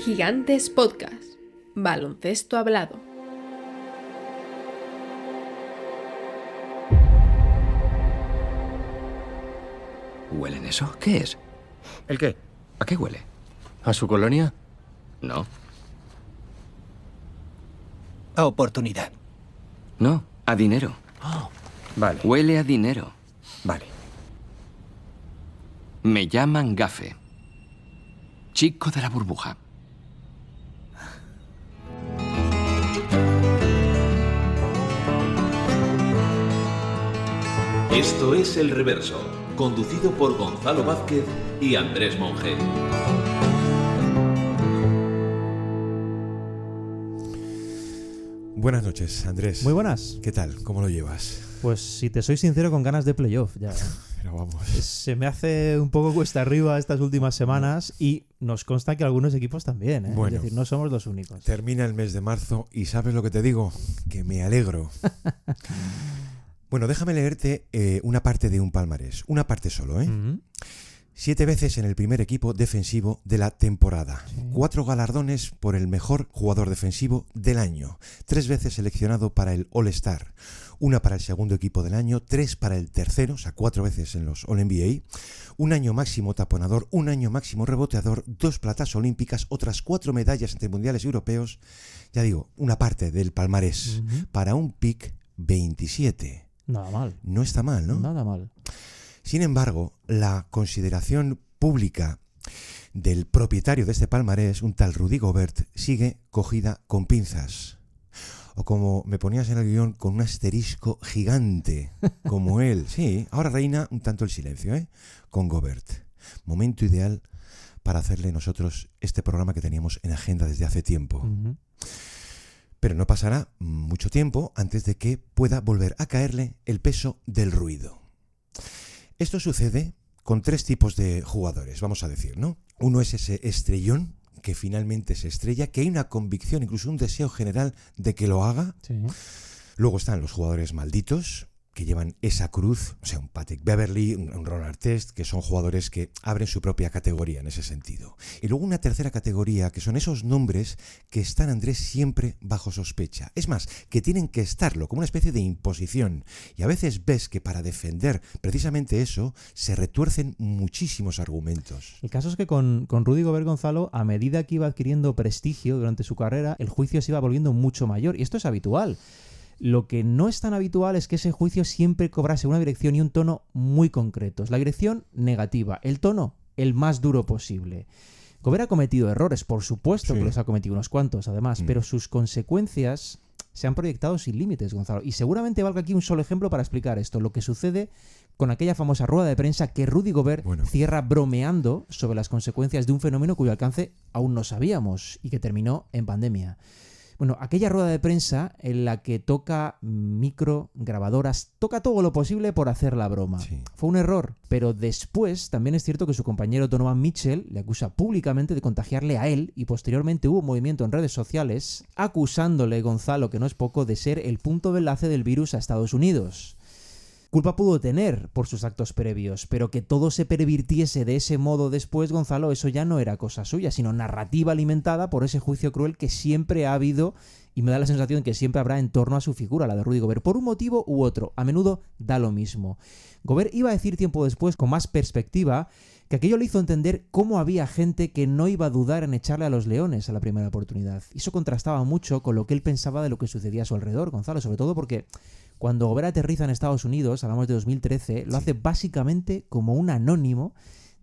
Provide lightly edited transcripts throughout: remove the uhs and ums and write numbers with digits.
Gigantes Podcast. Baloncesto hablado. ¿Huelen eso? ¿Qué es? ¿El qué? ¿A qué huele? ¿A su colonia? No. A oportunidad. No, a dinero. Vale. Huele a dinero. Vale. Me llaman Gafe. Chico de la burbuja. Esto es El Reverso, conducido por Gonzalo Vázquez y Andrés Monge. Buenas noches, Andrés. Muy buenas. ¿Qué tal? ¿Cómo lo llevas? Pues si te soy sincero, con ganas de playoff ya. Pero vamos. Se me hace un poco cuesta arriba estas últimas semanas y nos consta que algunos equipos también, ¿eh? Bueno, es decir, no somos los únicos. Termina el mes de marzo y ¿sabes lo que te digo? Que me alegro. Bueno, déjame leerte una parte de un palmarés. Una parte solo, ¿eh? Uh-huh. 7 veces en el primer equipo defensivo de la temporada. Sí. 4 galardones por el mejor jugador defensivo del año. 3 veces seleccionado para el All-Star. 1 para el segundo equipo del año. 3 para el tercero, o sea, 4 veces en los All-NBA. 1 año máximo taponador. 1 año máximo reboteador. 2 platas olímpicas. Otras 4 medallas entre mundiales europeos. Ya digo, una parte del palmarés. Uh-huh. Para un pick 27. Nada mal. No está mal, ¿no? Nada mal. Sin embargo, la consideración pública del propietario de este palmarés, un tal Rudy Gobert, sigue cogida con pinzas. O como me ponías en el guión, con un asterisco gigante, como él. Sí, ahora reina un tanto el silencio, ¿eh? Con Gobert. Momento ideal para hacerle nosotros este programa que teníamos en agenda desde hace tiempo. Uh-huh. Pero no pasará mucho tiempo antes de que pueda volver a caerle el peso del ruido. Esto sucede con 3 tipos de jugadores, vamos a decir, ¿no? Uno es ese estrellón que finalmente se estrella, que hay una convicción, incluso un deseo general de que lo haga. Sí. Luego están los jugadores malditos, que llevan esa cruz, o sea, un Patrick Beverley, un Ron Artest, que son jugadores que abren su propia categoría en ese sentido. Y luego una tercera categoría, que son esos nombres que están, Andrés, siempre bajo sospecha. Es más, que tienen que estarlo, como una especie de imposición. Y a veces ves que para defender precisamente eso, se retuercen muchísimos argumentos. El caso es que con Rudy Gobert, Gonzalo, a medida que iba adquiriendo prestigio durante su carrera, el juicio se iba volviendo mucho mayor. Y esto es habitual. Lo que no es tan habitual es que ese juicio siempre cobrase una dirección y un tono muy concretos. La dirección negativa, el tono el más duro posible. Gobert ha cometido errores, por supuesto que los ha cometido unos cuantos además, pero sus consecuencias se han proyectado sin límites, Gonzalo. Y seguramente valga aquí un solo ejemplo para explicar esto. Lo que sucede con aquella famosa rueda de prensa que Rudy Gobert cierra bromeando sobre las consecuencias de un fenómeno cuyo alcance aún no sabíamos y que terminó en pandemia. Bueno, aquella rueda de prensa en la que toca micro, grabadoras, toca todo lo posible por hacer la broma. Sí. Fue un error, pero después también es cierto que su compañero Donovan Mitchell le acusa públicamente de contagiarle a él y posteriormente hubo un movimiento en redes sociales acusándole, Gonzalo, que no es poco, de ser el punto de enlace del virus a Estados Unidos. Culpa pudo tener por sus actos previos, pero que todo se pervirtiese de ese modo después, Gonzalo, eso ya no era cosa suya, sino narrativa alimentada por ese juicio cruel que siempre ha habido y me da la sensación que siempre habrá en torno a su figura, la de Rudy Gobert, por un motivo u otro. A menudo da lo mismo. Gobert iba a decir tiempo después, con más perspectiva, que aquello le hizo entender cómo había gente que no iba a dudar en echarle a los leones a la primera oportunidad. Y eso contrastaba mucho con lo que él pensaba de lo que sucedía a su alrededor, Gonzalo, sobre todo porque cuando Gobert aterriza en Estados Unidos, hablamos de 2013, lo hace básicamente como un anónimo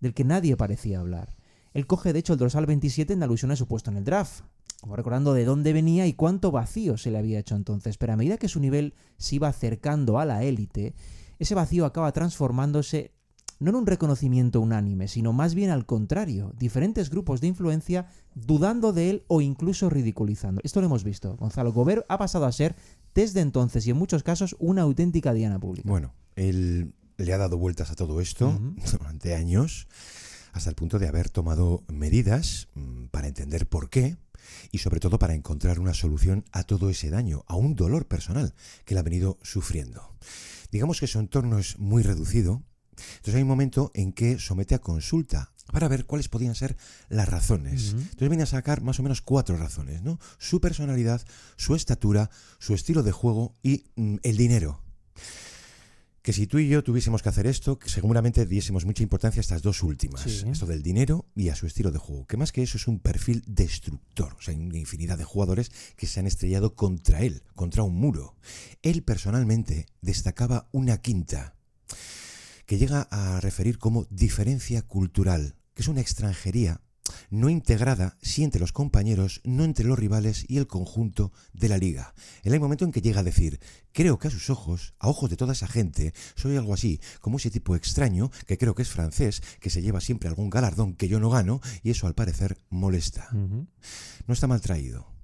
del que nadie parecía hablar. Él coge, de hecho, el dorsal 27 en alusión a su puesto en el draft, como recordando de dónde venía y cuánto vacío se le había hecho entonces. Pero a medida que su nivel se iba acercando a la élite, ese vacío acaba transformándose no en un reconocimiento unánime, sino más bien al contrario, diferentes grupos de influencia dudando de él o incluso ridiculizando. Esto lo hemos visto, Gonzalo. Gobert ha pasado a ser, desde entonces y en muchos casos, una auténtica diana pública. Bueno, él le ha dado vueltas a todo esto durante años, hasta el punto de haber tomado medidas para entender por qué y sobre todo para encontrar una solución a todo ese daño, a un dolor personal que él ha venido sufriendo. Digamos que su entorno es muy reducido. Entonces hay un momento en que somete a consulta para ver cuáles podían ser las razones. Entonces viene a sacar más o menos 4 razones, ¿no? Su personalidad, su estatura, su estilo de juego y el dinero. Que si tú y yo tuviésemos que hacer esto, que seguramente diésemos mucha importancia a estas 2 últimas. Sí. Esto del dinero y a su estilo de juego. Que más que eso es un perfil destructor. O sea, hay una infinidad de jugadores que se han estrellado contra él, contra un muro. Él personalmente destacaba una quinta, que llega a referir como diferencia cultural, que es una extranjería no integrada sí entre los compañeros, no entre los rivales y el conjunto de la liga. En el momento en que llega a decir, creo que a sus ojos, a ojos de toda esa gente, soy algo así, como ese tipo extraño, que creo que es francés, que se lleva siempre algún galardón que yo no gano, y eso al parecer molesta. No está mal traído.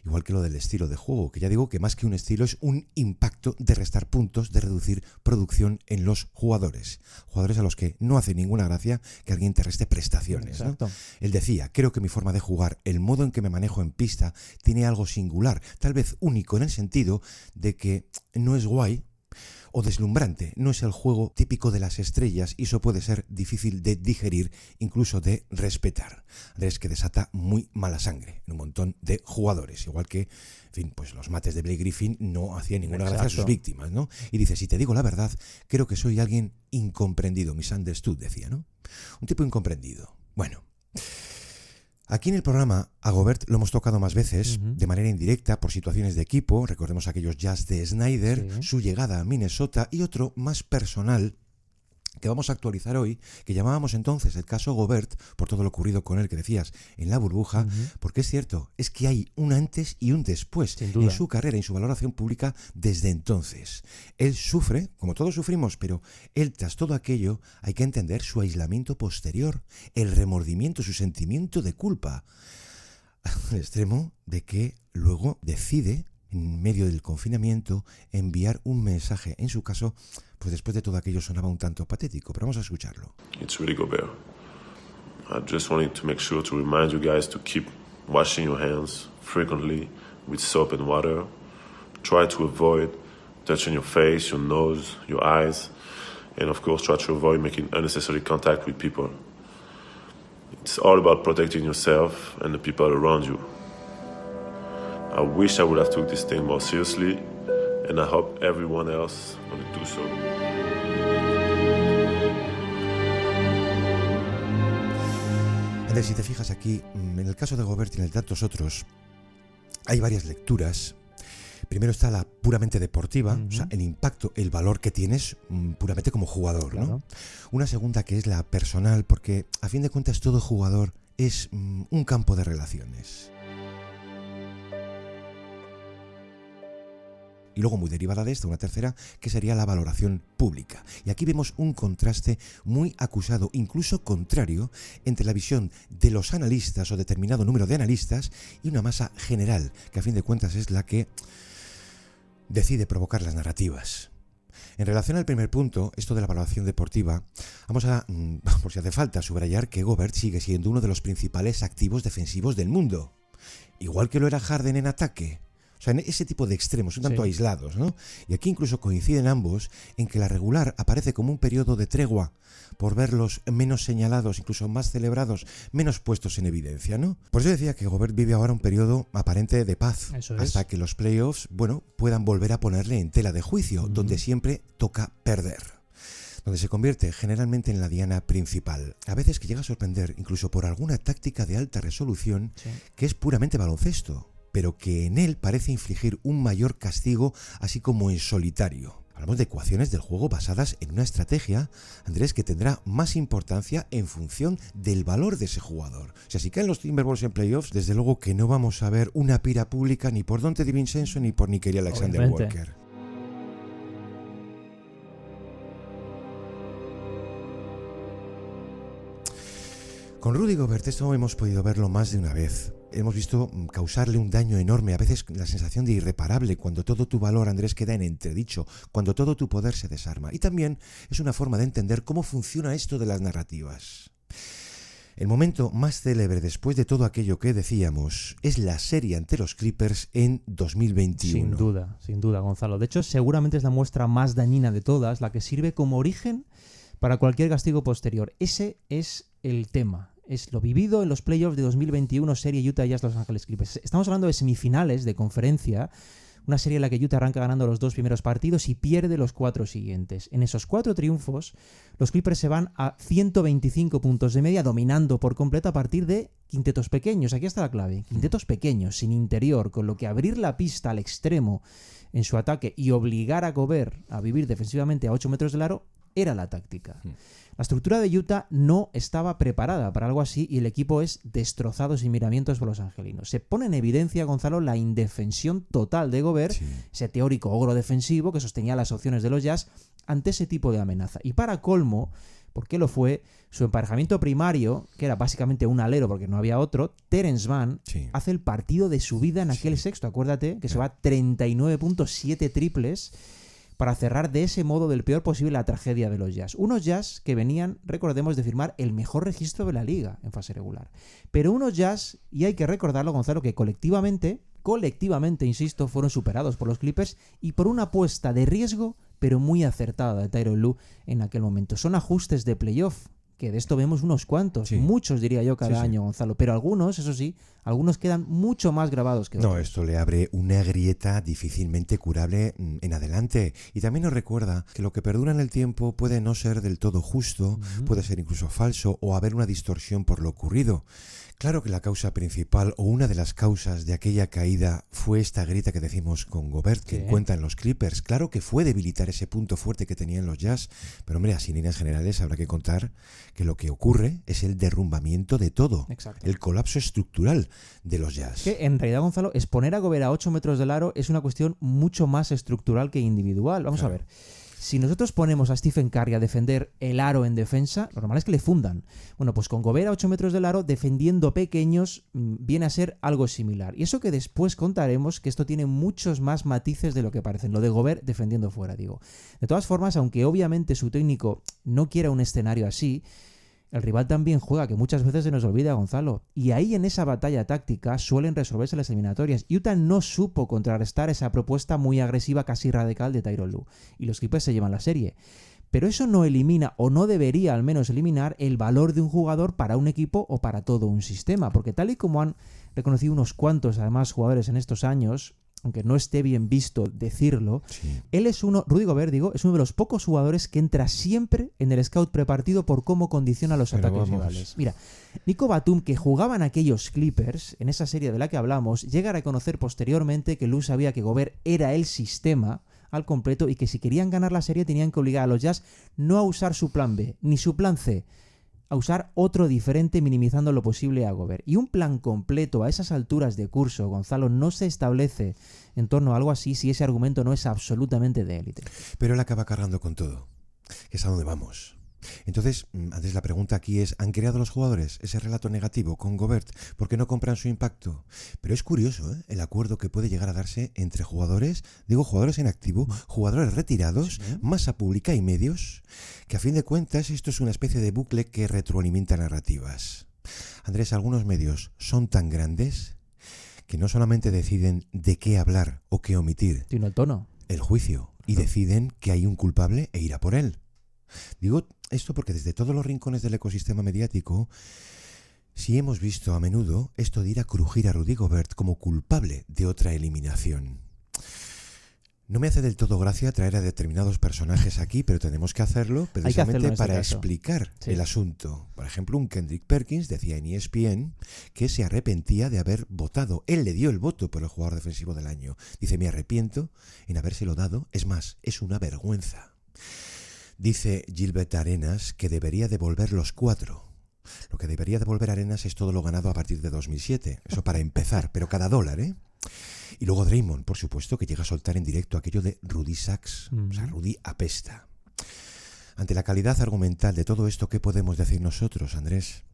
Igual que lo del estilo de juego, que ya digo que más que un estilo es un impacto de restar puntos, de reducir producción en los jugadores. Jugadores a los que no hace ninguna gracia que alguien te reste prestaciones, ¿no? Él decía, creo que mi forma de jugar, el modo en que me manejo en pista, tiene algo singular, tal vez único en el sentido de que no es guay o deslumbrante, no es el juego típico de las estrellas y eso puede ser difícil de digerir, incluso de respetar. Andrés, que desata muy mala sangre en un montón de jugadores, igual que, en fin, pues los mates de Blake Griffin no hacían ninguna gracia a sus víctimas, ¿no? Y dice, si te digo la verdad, creo que soy alguien incomprendido, misunderstood, decía, ¿no? Un tipo incomprendido. Bueno, aquí en el programa a Gobert lo hemos tocado más veces, de manera indirecta, por situaciones de equipo. Recordemos aquellos jazz de Snyder, su llegada a Minnesota y otro más personal que vamos a actualizar hoy, que llamábamos entonces el caso Gobert, por todo lo ocurrido con él que decías en la burbuja, porque es cierto, es que hay un antes y un después en su carrera y en su valoración pública desde entonces. Él sufre, como todos sufrimos, pero él tras todo aquello hay que entender su aislamiento posterior, el remordimiento, su sentimiento de culpa, al extremo de que luego decide, en medio del confinamiento, enviar un mensaje. En su caso, pues después de todo aquello sonaba un tanto patético, pero vamos a escucharlo. It's Rudy Gobert. I just wanted to make sure to remind you guys to keep washing your hands frequently with soap and water. Try to avoid touching your face, your nose, your eyes, and of course try to avoid making unnecessary contact with people. It's all about protecting yourself and the people around you. I wish I would have took this thing more seriously, and I hope everyone else will do so. Andrés, si te fijas aquí, en el caso de Gobert y en el de tantos otros, hay varias lecturas. Primero está la puramente deportiva, o sea, el impacto, el valor que tienes puramente como jugador, ¿no? Una segunda que es la personal, porque a fin de cuentas todo jugador es un campo de relaciones. Y luego, muy derivada de esto, una tercera, que sería la valoración pública. Y aquí vemos un contraste muy acusado, incluso contrario, entre la visión de los analistas o determinado número de analistas y una masa general, que a fin de cuentas es la que decide provocar las narrativas. En relación al primer punto, esto de la valoración deportiva, vamos a, por si hace falta, subrayar que Gobert sigue siendo uno de los principales activos defensivos del mundo. Igual que lo era Harden en ataque. O sea, en ese tipo de extremos, un tanto aislados, ¿no? Y aquí incluso coinciden ambos en que la regular aparece como un periodo de tregua, por verlos menos señalados, incluso más celebrados, menos puestos en evidencia, ¿no? Por eso decía que Gobert vive ahora un periodo aparente de paz, hasta que los playoffs, bueno, puedan volver a ponerle en tela de juicio, donde siempre toca perder, donde se convierte generalmente en la diana principal. A veces que llega a sorprender, incluso por alguna táctica de alta resolución, que es puramente baloncesto, pero que en él parece infligir un mayor castigo, así como en solitario. Hablamos de ecuaciones del juego basadas en una estrategia, Andrés, que tendrá más importancia en función del valor de ese jugador. O sea, si caen los Timberwolves en playoffs, desde luego que no vamos a ver una pira pública ni por Donte DiVincenzo ni por Nickeil Alexander-Walker. Con Rudy Gobert esto hemos podido verlo más de una vez. Hemos visto causarle un daño enorme, a veces la sensación de irreparable, cuando todo tu valor, Andrés, queda en entredicho, cuando todo tu poder se desarma. Y también es una forma de entender cómo funciona esto de las narrativas. El momento más célebre después de todo aquello que decíamos es la serie ante los Clippers en 2021. Sin duda, Gonzalo. De hecho, seguramente es la muestra más dañina de todas, la que sirve como origen para cualquier castigo posterior. Ese es el tema. Es lo vivido en los playoffs de 2021, serie Utah Jazz Los Ángeles Clippers. Estamos hablando de semifinales de conferencia, una serie en la que Utah arranca ganando los 2 primeros partidos y pierde los 4 siguientes. En esos 4 triunfos, los Clippers se van a 125 puntos de media, dominando por completo a partir de quintetos pequeños. Aquí está la clave. Quintetos pequeños, sin interior, con lo que abrir la pista al extremo en su ataque y obligar a Gobert a vivir defensivamente a 8 metros del aro era la táctica. La estructura de Utah no estaba preparada para algo así y el equipo es destrozado sin miramientos por los angelinos. Se pone en evidencia, Gonzalo, la indefensión total de Gobert, ese teórico ogro defensivo que sostenía las opciones de los Jazz ante ese tipo de amenaza. Y para colmo, porque lo fue, su emparejamiento primario, que era básicamente un alero porque no había otro, Terence Mann, hace el partido de su vida en aquel sexto. Acuérdate que se va a 39.7 triples para cerrar de ese modo del peor posible la tragedia de los Jazz. Unos Jazz que venían, recordemos, de firmar el mejor registro de la liga en fase regular. Pero unos Jazz, y hay que recordarlo, Gonzalo, que colectivamente, insisto, fueron superados por los Clippers y por una apuesta de riesgo, pero muy acertada de Tyronn Lue en aquel momento. Son ajustes de playoff, que de esto vemos unos cuantos, muchos diría yo cada año, Gonzalo, pero algunos, eso sí, algunos quedan mucho más grabados que otros. No, esto le abre una grieta difícilmente curable en adelante. Y también nos recuerda que lo que perdura en el tiempo puede no ser del todo justo, puede ser incluso falso o haber una distorsión por lo ocurrido. Claro que la causa principal o una de las causas de aquella caída fue esta grieta que decimos con Gobert, que encuentran los Clippers. Claro que fue debilitar ese punto fuerte que tenían los Jazz, pero hombre, así en líneas generales habrá que contar que lo que ocurre es el derrumbamiento de todo. Exacto. El colapso estructural de los Jazz. Que en realidad, Gonzalo, exponer a Gobert a 8 metros del aro es una cuestión mucho más estructural que individual. Vamos a ver. Si nosotros ponemos a Stephen Curry a defender el aro en defensa, lo normal es que le fundan. Bueno, pues con Gobert a 8 metros del aro, defendiendo pequeños, viene a ser algo similar. Y eso que después contaremos, que esto tiene muchos más matices de lo que parecen. Lo de Gobert defendiendo fuera, digo. De todas formas, aunque obviamente su técnico no quiera un escenario así, el rival también juega, que muchas veces se nos olvida, Gonzalo. Y ahí en esa batalla táctica suelen resolverse las eliminatorias. Utah no supo contrarrestar esa propuesta muy agresiva, casi radical de Tyronn Lue. Y los Clippers se llevan la serie. Pero eso no elimina, o no debería al menos eliminar, el valor de un jugador para un equipo o para todo un sistema. Porque tal y como han reconocido unos cuantos, además, jugadores en estos años, aunque no esté bien visto decirlo, él es Rudy Gobert, es uno de los pocos jugadores que entra siempre en el scout prepartido por cómo condiciona los ataques rivales. Mira, Nico Batum, que jugaba en aquellos Clippers, en esa serie de la que hablamos, llega a reconocer posteriormente que Lue sabía que Gobert era el sistema al completo y que si querían ganar la serie tenían que obligar a los Jazz no a usar su plan B, ni su plan C, a usar otro diferente, minimizando lo posible a Gobert. Y un plan completo a esas alturas de curso, Gonzalo, no se establece en torno a algo así si ese argumento no es absolutamente de élite. Pero él acaba cargando con todo, que es a donde vamos. Entonces, antes la pregunta aquí es, ¿han creado los jugadores ese relato negativo con Gobert? ¿Por qué no compran su impacto? Pero es curioso, el acuerdo que puede llegar a darse entre jugadores, jugadores en activo, jugadores retirados, masa pública y medios, que a fin de cuentas esto es una especie de bucle que retroalimenta narrativas. Andrés, algunos medios son tan grandes que no solamente deciden de qué hablar o qué omitir, sino el tono, el juicio, y deciden que hay un culpable e ir a por él. Digo esto porque desde todos los rincones del ecosistema mediático sí hemos visto a menudo esto de ir a crujir a Rudy Gobert como culpable de otra eliminación. No me hace del todo gracia traer a determinados personajes aquí, pero tenemos que hacerlo precisamente para explicar el asunto. Por ejemplo, un Kendrick Perkins decía en ESPN que se arrepentía de haber votado. Él le dio el voto por el jugador defensivo del año. Dice, me arrepiento en habérselo dado. Es más, es una vergüenza. Dice Gilbert Arenas que debería devolver los 4. Lo que debería devolver Arenas es todo lo ganado a partir de 2007. Eso para empezar, pero cada dólar, Y luego Draymond, por supuesto, que llega a soltar en directo aquello de Rudy Sacks. O sea, Rudy apesta. Ante la calidad argumental de todo esto, ¿qué podemos decir nosotros, Andrés?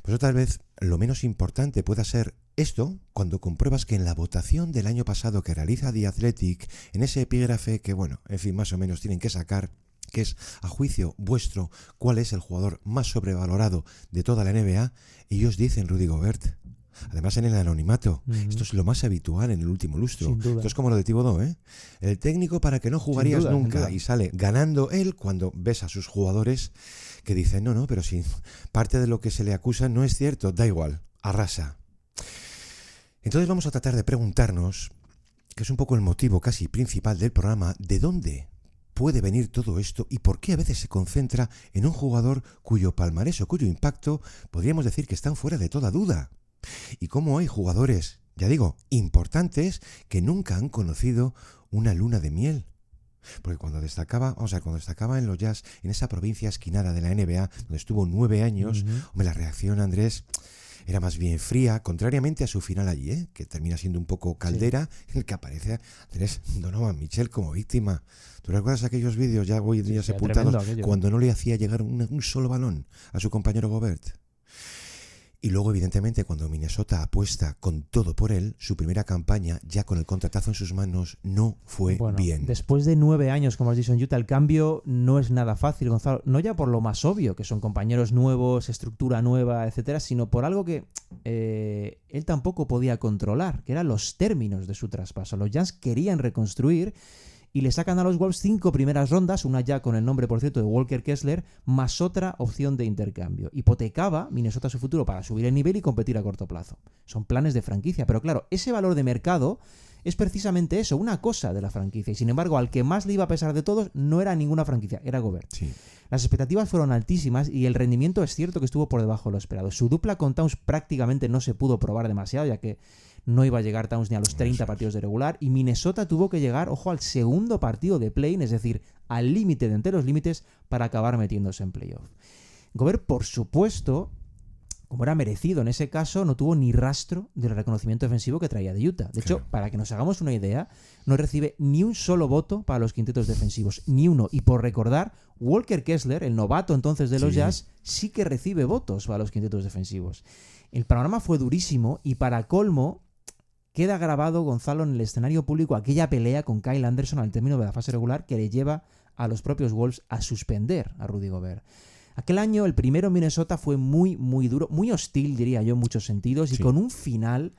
Pues tal vez lo menos importante pueda ser esto cuando compruebas que en la votación del año pasado que realiza The Athletic, en ese epígrafe que, más o menos tienen que sacar, que es, a juicio vuestro, cuál es el jugador más sobrevalorado de toda la NBA, ellos dicen Rudy Gobert. Además en el anonimato. Esto es lo más habitual en el último lustro. Sin duda. Esto es como lo de Thibodeau, ¿eh? El técnico para que no jugarías Sin duda, nunca. sin duda. Y sale ganando él cuando ves a sus jugadores que dicen, no, pero si parte de lo que se le acusa no es cierto, da igual, arrasa. Entonces vamos a tratar de preguntarnos, que es un poco el motivo casi principal del programa, ¿de dónde puede venir todo esto y por qué a veces se concentra en un jugador cuyo palmarés o cuyo impacto podríamos decir que están fuera de toda duda? Y cómo hay jugadores, ya digo, importantes que nunca han conocido una luna de miel. Porque cuando destacaba en los Jazz, en esa provincia esquinada de la NBA, donde estuvo 9 años, hombre, la reacción, Andrés, era más bien fría, contrariamente a su final allí, que termina siendo un poco caldera, en el que aparece Andrés Donovan Mitchell como víctima. ¿Tú recuerdas aquellos vídeos ya hoy día sepultados cuando no le hacía llegar un solo balón a su compañero Gobert? Y luego, evidentemente, cuando Minnesota apuesta con todo por él, su primera campaña, ya con el contratazo en sus manos, no fue bien. Después de 9 años, como has dicho en Utah, el cambio no es nada fácil, Gonzalo. No ya por lo más obvio, que son compañeros nuevos, estructura nueva, etcétera, sino por algo que él tampoco podía controlar, que eran los términos de su traspaso. Los Jazz querían reconstruir y le sacan a los Wolves 5 primeras rondas, una ya con el nombre, por cierto, de Walker Kessler, más otra opción de intercambio. Hipotecaba Minnesota su futuro para subir el nivel y competir a corto plazo. Son planes de franquicia, pero claro, ese valor de mercado es precisamente eso, una cosa de la franquicia. Y sin embargo, al que más le iba a pesar de todos no era ninguna franquicia, era Gobert. Sí. Las expectativas fueron altísimas y el rendimiento es cierto que estuvo por debajo de lo esperado. Su dupla con Towns prácticamente no se pudo probar demasiado, ya que no iba a llegar Towns ni a los 30 partidos de regular, y Minnesota tuvo que llegar, ojo, al segundo partido de play-in, es decir, al límite de entre los límites, para acabar metiéndose en playoff. Gobert, por supuesto, como era merecido en ese caso, no tuvo ni rastro del reconocimiento defensivo que traía de Utah. De hecho, para que nos hagamos una idea, no recibe ni un solo voto para los quintetos defensivos, ni uno. Y por recordar, Walker Kessler, el novato entonces de los Jazz, sí que recibe votos para los quintetos defensivos. El panorama fue durísimo y para colmo queda grabado, Gonzalo, en el escenario público aquella pelea con Kyle Anderson al término de la fase regular que le lleva a los propios Wolves a suspender a Rudy Gobert. Aquel año, el primero en Minnesota, fue muy, muy duro, muy hostil, diría yo, en muchos sentidos, y con un final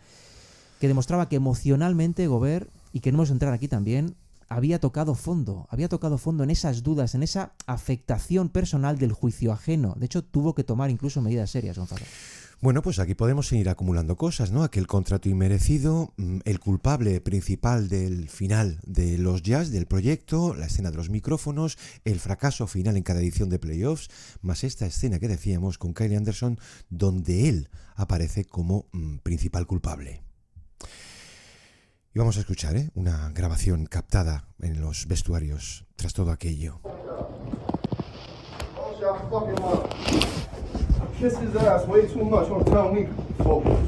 que demostraba que emocionalmente Gobert, y queremos entrar aquí también, había tocado fondo en esas dudas, en esa afectación personal del juicio ajeno. De hecho, tuvo que tomar incluso medidas serias, Gonzalo. Bueno, pues aquí podemos seguir acumulando cosas, ¿no? Aquel contrato inmerecido, el culpable principal del final de los Jazz, del proyecto, la escena de los micrófonos, el fracaso final en cada edición de playoffs, más esta escena que decíamos con Kyle Anderson, donde él aparece como principal culpable. Y vamos a escuchar, una grabación captada en los vestuarios tras todo aquello. Kiss his ass way too much on time we focus.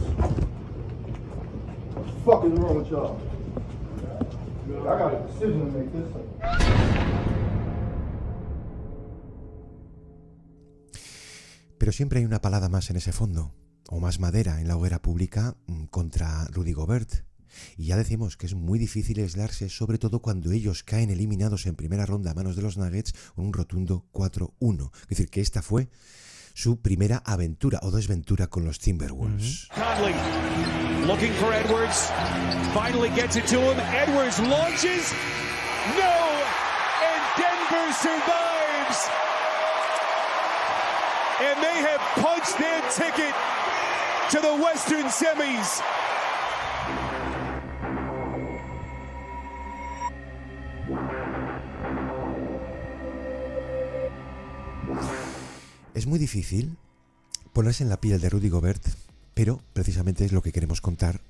What the fuck is wrong with y'all? I got a decision to make this. Pero siempre hay una palada más en ese fondo, o más madera en la hoguera pública contra Rudy Gobert. Y ya decimos que es muy difícil aislarse, sobre todo cuando ellos caen eliminados en primera ronda a manos de los Nuggets con un rotundo 4-1. Es decir, que esta fue su primera aventura o desventura con los Timberwolves. Conley looking for Edwards, finally gets it to him. Edwards launches, no, and Denver survives. And they have punched their ticket to the Western Semis. Es muy difícil ponerse en la piel de Rudy Gobert, pero precisamente es lo que queremos contar,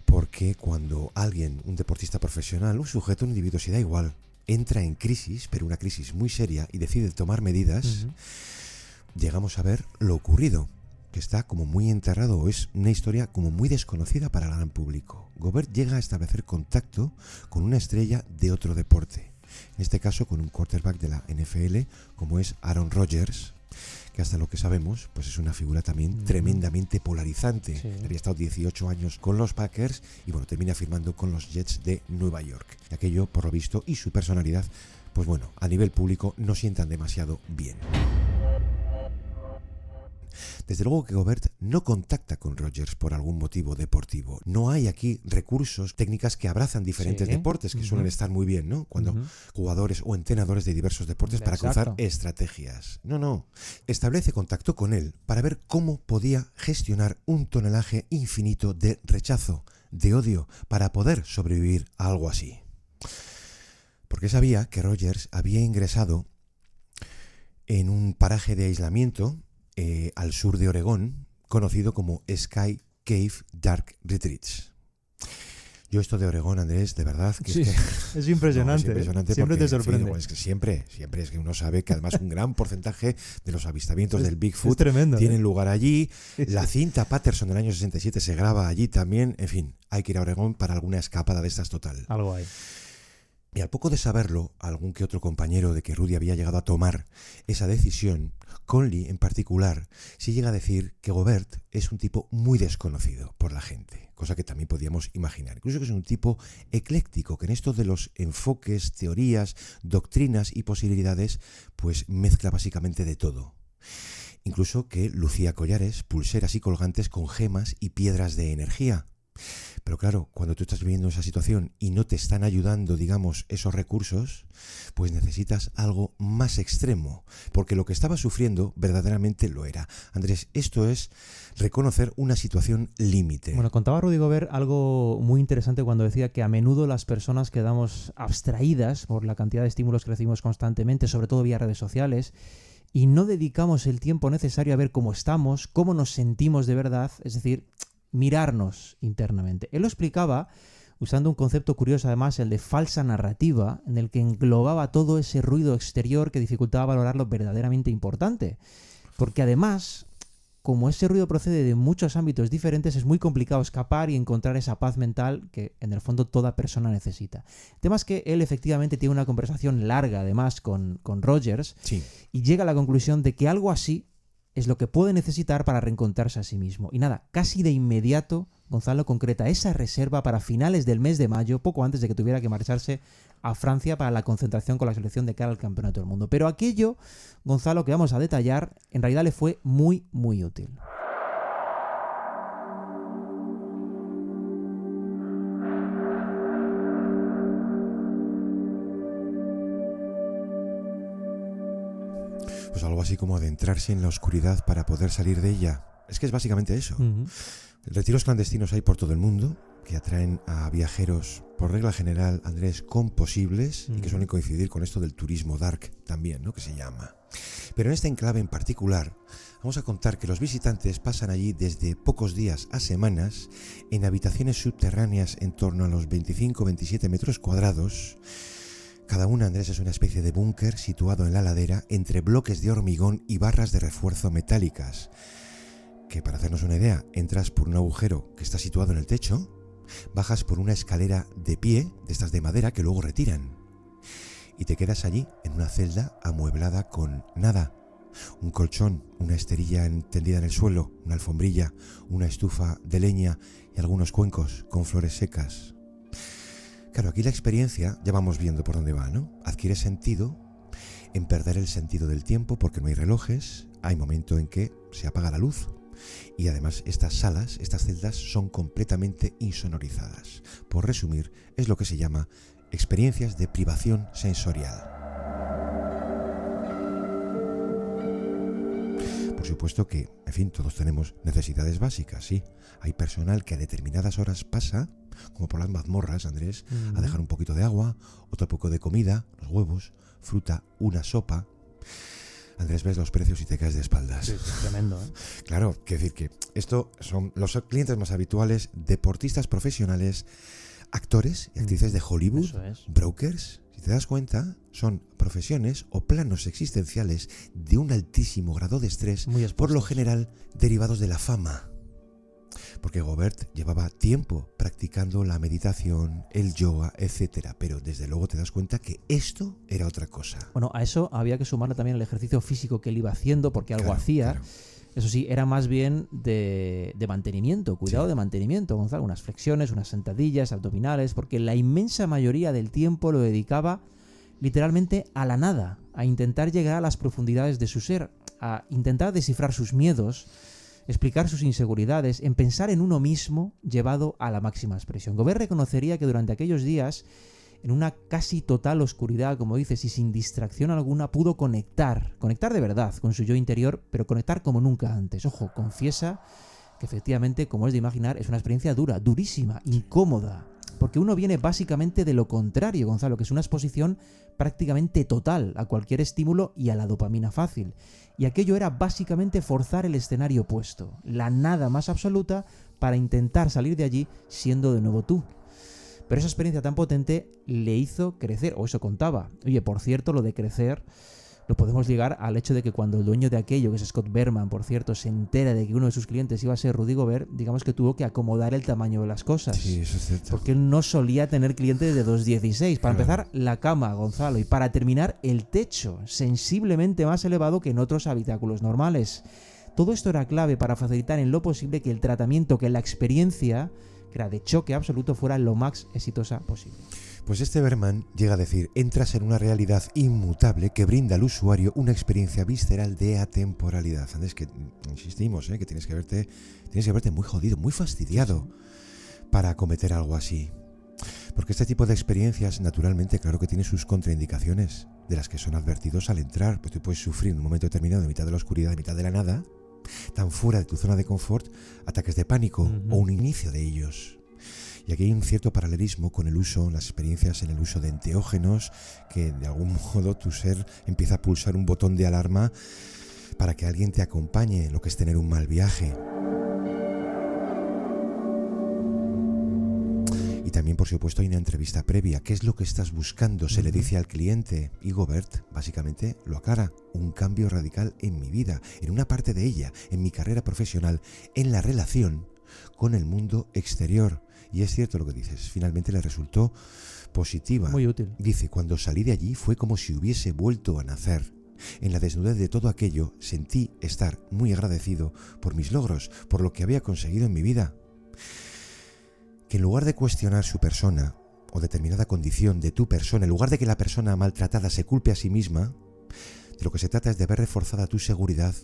porque cuando alguien, un deportista profesional, un sujeto, un individuo, si da igual, entra en crisis, pero una crisis muy seria, y decide tomar medidas, llegamos a ver lo ocurrido, que está como muy enterrado, o es una historia como muy desconocida para el gran público. Gobert llega a establecer contacto con una estrella de otro deporte, en este caso con un quarterback de la NFL, como es Aaron Rodgers, que hasta lo que sabemos, pues es una figura también tremendamente polarizante. Había estado 18 años con los Packers y bueno, termina firmando con los Jets de Nueva York. Aquello, por lo visto, y su personalidad, pues bueno, a nivel público no sientan demasiado bien. Desde luego que Gobert no contacta con Rogers por algún motivo deportivo. No hay aquí recursos, técnicas que abrazan diferentes deportes, que suelen estar muy bien, ¿no? Cuando jugadores o entrenadores de diversos deportes para cruzar estrategias. No. Establece contacto con él para ver cómo podía gestionar un tonelaje infinito de rechazo, de odio, para poder sobrevivir a algo así. Porque sabía que Rogers había ingresado en un paraje de aislamiento al sur de Oregón, conocido como Sky Cave Dark Retreats. Yo esto de Oregón, Andrés, de verdad que es impresionante. Es impresionante siempre porque, te sorprende. En fin, es que siempre es que uno sabe que además un gran porcentaje de los avistamientos del Bigfoot tremendo, tienen lugar allí. La cinta Patterson del año 67 se graba allí también. En fin, hay que ir a Oregón para alguna escapada de estas total. Algo hay. Y al poco de saberlo, algún que otro compañero de que Rudy había llegado a tomar esa decisión, Conley en particular, sí llega a decir que Gobert es un tipo muy desconocido por la gente, cosa que también podíamos imaginar. Incluso que es un tipo ecléctico, que en esto de los enfoques, teorías, doctrinas y posibilidades, pues mezcla básicamente de todo. Incluso que lucía collares, pulseras y colgantes con gemas y piedras de energía. Pero claro, cuando tú estás viviendo esa situación y no te están ayudando, digamos, esos recursos, pues necesitas algo más extremo, porque lo que estaba sufriendo verdaderamente lo era. Andrés, esto es reconocer una situación límite. Bueno, contaba Rudy Gobert algo muy interesante cuando decía que a menudo las personas quedamos abstraídas por la cantidad de estímulos que recibimos constantemente, sobre todo vía redes sociales, y no dedicamos el tiempo necesario a ver cómo estamos, cómo nos sentimos de verdad, es decir, mirarnos internamente. Él lo explicaba usando un concepto curioso, además, el de falsa narrativa, en el que englobaba todo ese ruido exterior que dificultaba valorar lo verdaderamente importante. Porque además, como ese ruido procede de muchos ámbitos diferentes, es muy complicado escapar y encontrar esa paz mental que, en el fondo, toda persona necesita. El tema es que él efectivamente tiene una conversación larga, además, con Rogers, y llega a la conclusión de que algo así es lo que puede necesitar para reencontrarse a sí mismo. Y nada, casi de inmediato, Gonzalo concreta esa reserva para finales del mes de mayo, poco antes de que tuviera que marcharse a Francia para la concentración con la selección de cara al Campeonato del Mundo. Pero aquello, Gonzalo, que vamos a detallar, en realidad le fue muy, muy útil. Pues algo así como adentrarse en la oscuridad para poder salir de ella. Es que es básicamente eso. Retiros clandestinos hay por todo el mundo que atraen a viajeros, por regla general, Andrés, composibles y que suelen coincidir con esto del turismo dark también, ¿no? Que se llama. Pero en este enclave en particular, vamos a contar que los visitantes pasan allí desde pocos días a semanas en habitaciones subterráneas en torno a los 25-27 metros cuadrados. Cada una, Andrés, es una especie de búnker situado en la ladera entre bloques de hormigón y barras de refuerzo metálicas. Que, para hacernos una idea, entras por un agujero que está situado en el techo, bajas por una escalera de pie, de estas de madera, que luego retiran. Y te quedas allí en una celda amueblada con nada. Un colchón, una esterilla tendida en el suelo, una alfombrilla, una estufa de leña y algunos cuencos con flores secas. Claro, aquí la experiencia, ya vamos viendo por dónde va, ¿no? Adquiere sentido en perder el sentido del tiempo porque no hay relojes, hay momento en que se apaga la luz. Y además estas salas, estas celdas son completamente insonorizadas. Por resumir, es lo que se llama experiencias de privación sensorial. Por supuesto que, en fin, todos tenemos necesidades básicas, sí. Hay personal que a determinadas horas pasa, como por las mazmorras, Andrés, a dejar un poquito de agua, otro poco de comida, los huevos, fruta, una sopa. Andrés, ves los precios y te caes de espaldas. Sí, es tremendo, ¿eh? Claro, quiero decir que estos son los clientes más habituales, deportistas profesionales, actores y actrices de Hollywood, brokers. Si te das cuenta, son profesiones o planos existenciales de un altísimo grado de estrés, por lo general derivados de la fama. Porque Gobert llevaba tiempo practicando la meditación, el yoga, etc. Pero desde luego te das cuenta que esto era otra cosa. Bueno, a eso había que sumarle también el ejercicio físico que él iba haciendo, porque algo hacía. Claro. Eso sí, era más bien de mantenimiento, cuidado de mantenimiento, Gonzalo. Unas flexiones, unas sentadillas, abdominales, porque la inmensa mayoría del tiempo lo dedicaba literalmente a la nada, a intentar llegar a las profundidades de su ser. a intentar descifrar sus miedos, explicar sus inseguridades, en pensar en uno mismo llevado a la máxima expresión. Gobert reconocería que durante aquellos días, en una casi total oscuridad, como dices, y sin distracción alguna, pudo conectar de verdad con su yo interior, pero conectar como nunca antes. Ojo, confiesa que efectivamente, como es de imaginar, es una experiencia dura, durísima, incómoda, porque uno viene básicamente de lo contrario, Gonzalo, que es una exposición prácticamente total a cualquier estímulo y a la dopamina fácil. Y aquello era básicamente forzar el escenario opuesto, la nada más absoluta, para intentar salir de allí siendo de nuevo tú. Pero esa experiencia tan potente le hizo crecer, o eso contaba. Oye, por cierto, lo de crecer lo podemos ligar al hecho de que cuando el dueño de aquello, que es Scott Berman, por cierto, se entera de que uno de sus clientes iba a ser Rudy Gobert, digamos que tuvo que acomodar el tamaño de las cosas. Sí, eso es cierto. Porque él no solía tener clientes de 2,16. Para empezar, la cama, Gonzalo, y para terminar, el techo, sensiblemente más elevado que en otros habitáculos normales. Todo esto era clave para facilitar en lo posible que el tratamiento, que la experiencia, que era de choque absoluto, fuera lo más exitosa posible. Pues este Berman llega a decir: entras en una realidad inmutable que brinda al usuario una experiencia visceral de atemporalidad. Antes que insistimos, que tienes que verte muy jodido, muy fastidiado para acometer algo así. Porque este tipo de experiencias, naturalmente, claro que tiene sus contraindicaciones, de las que son advertidos al entrar. Pues tú puedes sufrir en un momento determinado, en mitad de la oscuridad, en mitad de la nada, tan fuera de tu zona de confort, ataques de pánico o un inicio de ellos. Y aquí hay un cierto paralelismo con el uso, las experiencias en el uso de enteógenos, que de algún modo tu ser empieza a pulsar un botón de alarma para que alguien te acompañe en lo que es tener un mal viaje. Y también, por supuesto, hay una entrevista previa. ¿Qué es lo que estás buscando? Se le dice al cliente. Y Gobert básicamente lo aclara: un cambio radical en mi vida, en una parte de ella, en mi carrera profesional, en la relación con el mundo exterior. Y es cierto lo que dices, finalmente le resultó positiva. Muy útil. Dice: cuando salí de allí fue como si hubiese vuelto a nacer. En la desnudez de todo aquello sentí estar muy agradecido por mis logros, por lo que había conseguido en mi vida. Que en lugar de cuestionar su persona o determinada condición de tu persona, en lugar de que la persona maltratada se culpe a sí misma, de lo que se trata es de ver reforzada tu seguridad,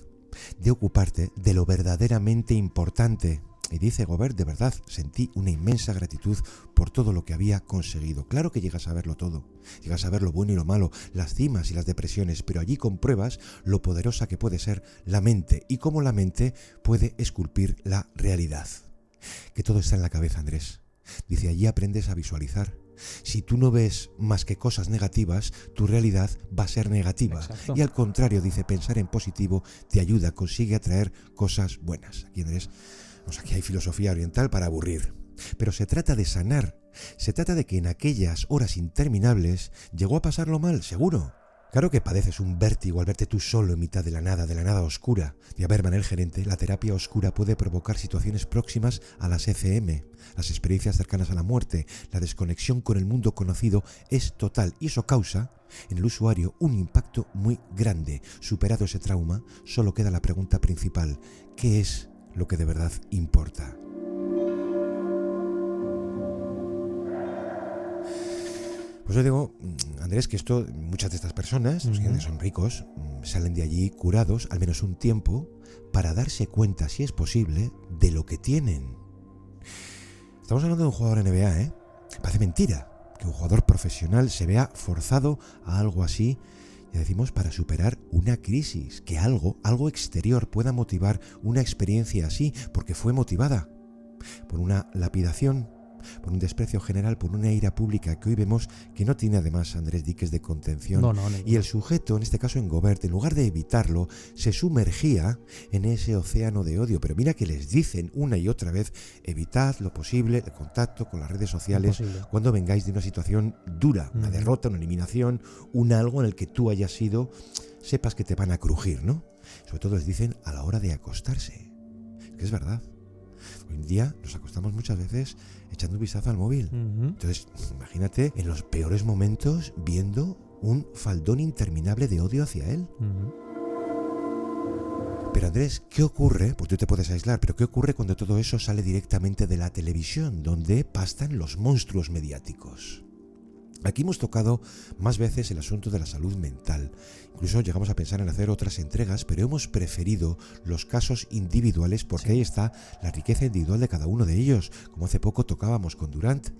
de ocuparte de lo verdaderamente importante. Y dice Gobert: de verdad, sentí una inmensa gratitud por todo lo que había conseguido. Claro que llegas a verlo todo, llegas a ver lo bueno y lo malo, las cimas y las depresiones, pero allí compruebas lo poderosa que puede ser la mente y cómo la mente puede esculpir la realidad. Que todo está en la cabeza, Andrés. Dice: allí aprendes a visualizar. Si tú no ves más que cosas negativas, tu realidad va a ser negativa. Exacto. Y al contrario, dice, pensar en positivo te ayuda, consigue atraer cosas buenas. Aquí, Andrés, aquí hay filosofía oriental para aburrir. Pero se trata de sanar. Se trata de que en aquellas horas interminables llegó a pasarlo mal, seguro. Claro que padeces un vértigo al verte tú solo en mitad de la nada oscura. Y a Berman, el gerente, la terapia oscura puede provocar situaciones próximas a las ECM. Las experiencias cercanas a la muerte, la desconexión con el mundo conocido es total. Y eso causa en el usuario un impacto muy grande. Superado ese trauma, solo queda la pregunta principal: ¿qué es lo que de verdad importa? Pues yo digo, Andrés, que muchas de estas personas, los que son ricos, salen de allí curados, al menos un tiempo, para darse cuenta, si es posible, de lo que tienen. Estamos hablando de un jugador NBA, Parece mentira que un jugador profesional se vea forzado a algo así, ya decimos, para superar una crisis, que algo exterior pueda motivar una experiencia así, porque fue motivada por una lapidación, por un desprecio general, por una ira pública que hoy vemos que no tiene además, Andrés, diques de contención. No. Y el sujeto, en este caso en Gobert, en lugar de evitarlo, se sumergía en ese océano de odio. Pero mira que les dicen una y otra vez: evitad lo posible el contacto con las redes sociales cuando vengáis de una situación dura, una derrota, una eliminación, un algo en el que tú hayas sido, sepas que te van a crujir, ¿no? Sobre todo les dicen a la hora de acostarse, que es verdad. Hoy en día nos acostamos muchas veces echando un vistazo al móvil. Entonces, imagínate en los peores momentos viendo un faldón interminable de odio hacia él. Pero Andrés, ¿qué ocurre? Porque tú te puedes aislar, pero ¿qué ocurre cuando todo eso sale directamente de la televisión, donde pastan los monstruos mediáticos? Aquí hemos tocado más veces el asunto de la salud mental. Incluso llegamos a pensar en hacer otras entregas, pero hemos preferido los casos individuales porque ahí está la riqueza individual de cada uno de ellos, como hace poco tocábamos con Durant.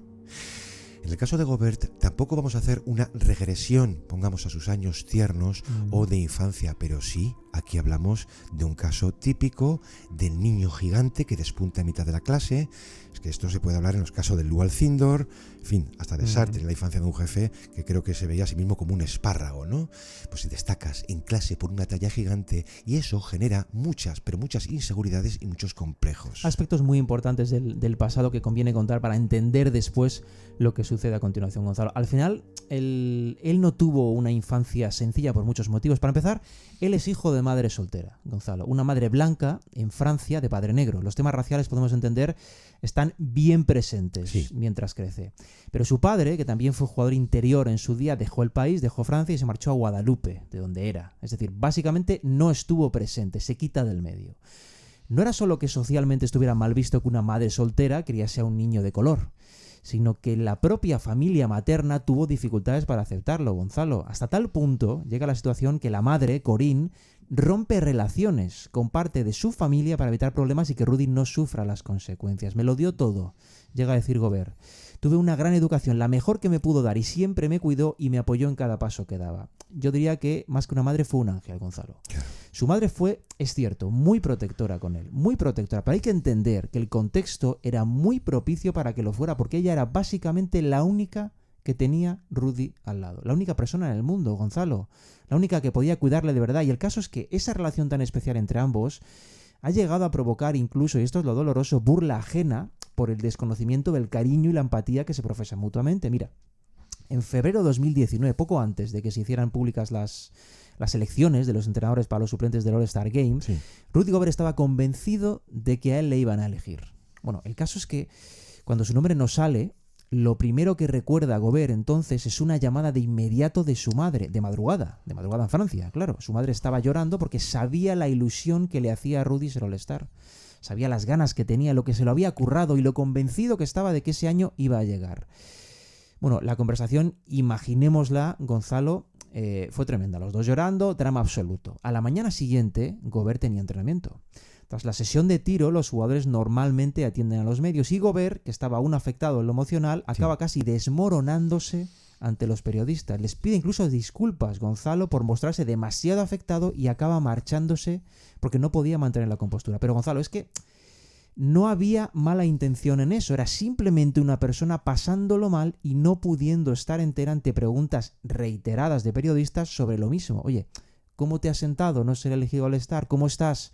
En el caso de Gobert tampoco vamos a hacer una regresión, pongamos a sus años tiernos o de infancia, pero sí, aquí hablamos de un caso típico del niño gigante que despunta en mitad de la clase. Es que esto se puede hablar en los casos del Lual Cindor, en fin, hasta de Sartre en la infancia de un jefe que creo que se veía a sí mismo como un espárrago, ¿no? Pues si destacas en clase por una talla gigante y eso genera muchas, pero muchas inseguridades y muchos complejos. Aspectos muy importantes del pasado que conviene contar para entender después lo que sucede a continuación, Gonzalo. Al final, él no tuvo una infancia sencilla por muchos motivos. Para empezar, él es hijo de madre soltera, Gonzalo. Una madre blanca en Francia de padre negro. Los temas raciales, podemos entender, están bien presentes mientras crece. Pero su padre, que también fue jugador interior en su día, dejó el país, dejó Francia y se marchó a Guadalupe, de donde era. Es decir, básicamente no estuvo presente, se quita del medio. No era solo que socialmente estuviera mal visto que una madre soltera criase a un niño de color, sino que la propia familia materna tuvo dificultades para aceptarlo, Gonzalo. Hasta tal punto llega la situación que la madre, Corinne, rompe relaciones con parte de su familia para evitar problemas y que Rudy no sufra las consecuencias. Me lo dio todo, llega a decir Gobert. Tuve una gran educación, la mejor que me pudo dar, y siempre me cuidó y me apoyó en cada paso que daba. Yo diría que más que una madre fue un ángel, Gonzalo. Su madre fue, es cierto, muy protectora con él, muy protectora, pero hay que entender que el contexto era muy propicio para que lo fuera, porque ella era básicamente la única que tenía Rudy al lado, la única persona en el mundo, Gonzalo, la única que podía cuidarle de verdad. Y el caso es que esa relación tan especial entre ambos ha llegado a provocar incluso, y esto es lo doloroso, burla ajena por el desconocimiento del cariño y la empatía que se profesan mutuamente. Mira, en febrero de 2019, poco antes de que se hicieran públicas las elecciones de los entrenadores para los suplentes del All-Star Game, Rudy Gobert estaba convencido de que a él le iban a elegir. Bueno, el caso es que cuando su nombre no sale, lo primero que recuerda Gobert entonces es una llamada de inmediato de su madre, de madrugada en Francia, claro. Su madre estaba llorando porque sabía la ilusión que le hacía a Rudy ser All-Star. Sabía las ganas que tenía, lo que se lo había currado y lo convencido que estaba de que ese año iba a llegar. Bueno, la conversación, imaginémosla, Gonzalo, fue tremenda. Los dos llorando, drama absoluto. A la mañana siguiente, Gobert tenía entrenamiento. Tras la sesión de tiro, los jugadores normalmente atienden a los medios y Gobert, que estaba aún afectado en lo emocional, acaba casi desmoronándose ante los periodistas. Les pide incluso disculpas, Gonzalo, por mostrarse demasiado afectado y acaba marchándose porque no podía mantener la compostura. Pero, Gonzalo, es que no había mala intención en eso, era simplemente una persona pasándolo mal y no pudiendo estar entera ante preguntas reiteradas de periodistas sobre lo mismo. Oye, ¿cómo te has sentado no ser elegido All-Star? ¿Cómo estás?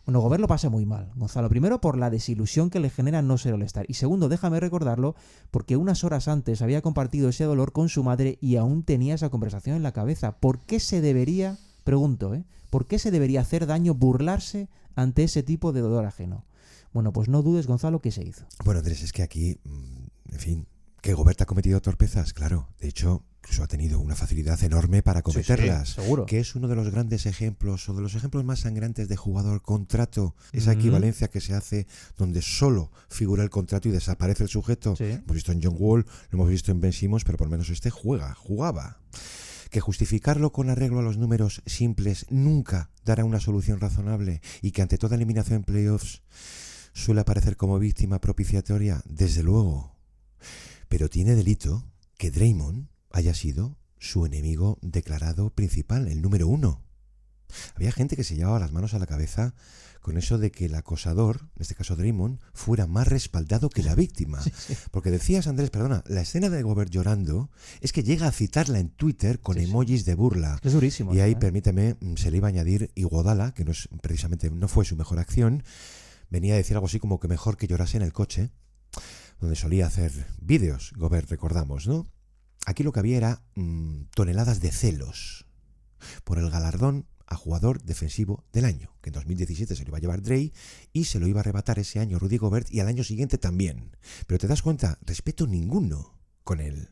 Bueno, Gobert lo pasa muy mal, Gonzalo. Primero, por la desilusión que le genera no ser All-Star. Y segundo, déjame recordarlo, porque unas horas antes había compartido ese dolor con su madre y aún tenía esa conversación en la cabeza. ¿Por qué se debería, pregunto, ¿por qué se debería hacer daño, burlarse ante ese tipo de dolor ajeno? Bueno, pues no dudes, Gonzalo, que se hizo. Bueno, Andrés, es que aquí, en fin, que Gobert ha cometido torpezas, claro. De hecho, incluso ha tenido una facilidad enorme para cometerlas. Sí, seguro. Que es uno de los grandes ejemplos, o de los ejemplos más sangrantes de jugador contrato. Esa equivalencia que se hace donde solo figura el contrato y desaparece el sujeto. Sí. Hemos visto en John Wall, lo hemos visto en Ben Simmons, pero por lo menos este jugaba. Que justificarlo con arreglo a los números simples nunca dará una solución razonable y que ante toda eliminación en playoffs suele aparecer como víctima propiciatoria, desde luego. Pero tiene delito que Draymond haya sido su enemigo declarado principal, el número 1. Había gente que se llevaba las manos a la cabeza con eso de que el acosador, en este caso Draymond, fuera más respaldado que la víctima. Porque decías, Andrés, perdona, la escena de Gobert llorando es que llega a citarla en Twitter con emojis de burla. Es durísimo. Y ahí, permíteme, se le iba a añadir Iguodala, que no fue su mejor acción. Venía a decir algo así como que mejor que llorase en el coche, donde solía hacer vídeos, Gobert, recordamos, ¿no? Aquí lo que había era toneladas de celos por el galardón a jugador defensivo del año, que en 2017 se lo iba a llevar Dre y se lo iba a arrebatar ese año Rudy Gobert y al año siguiente también. Pero te das cuenta, respeto ninguno con él.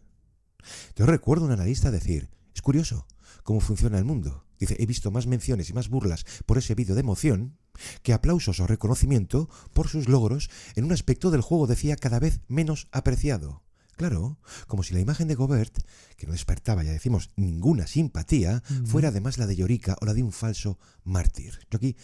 Yo recuerdo a un analista decir, es curioso cómo funciona el mundo. Dice, he visto más menciones y más burlas por ese vídeo de emoción que aplausos o reconocimiento por sus logros en un aspecto del juego, decía, cada vez menos apreciado. Claro, como si la imagen de Gobert, que no despertaba, ya decimos, ninguna simpatía, fuera además la de Yorica o la de un falso mártir. Yo aquí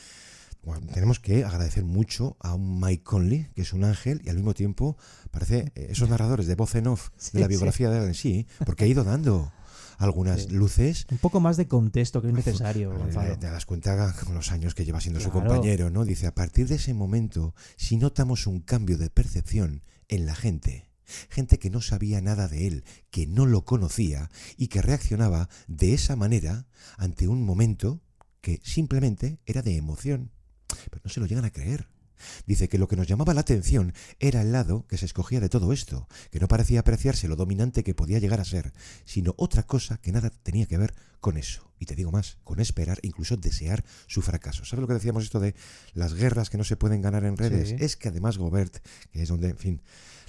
tenemos que agradecer mucho a un Mike Conley, que es un ángel, y al mismo tiempo parece esos narradores de voz en off de la biografía de él en sí, porque ha ido dando algunas luces. Un poco más de contexto que es necesario, Gonzalo. Te das cuenta con los años que lleva siendo su compañero, ¿no? Dice, a partir de ese momento, si notamos un cambio de percepción en la gente que no sabía nada de él, que no lo conocía y que reaccionaba de esa manera ante un momento que simplemente era de emoción. Pero no se lo llegan a creer. Dice que lo que nos llamaba la atención era el lado que se escogía de todo esto, que no parecía apreciarse lo dominante que podía llegar a ser, sino otra cosa que nada tenía que ver con eso. Y te digo más, con esperar, incluso desear su fracaso. ¿Sabes lo que decíamos esto de las guerras que no se pueden ganar en redes? Sí. Es que además Gobert, que es donde, en fin,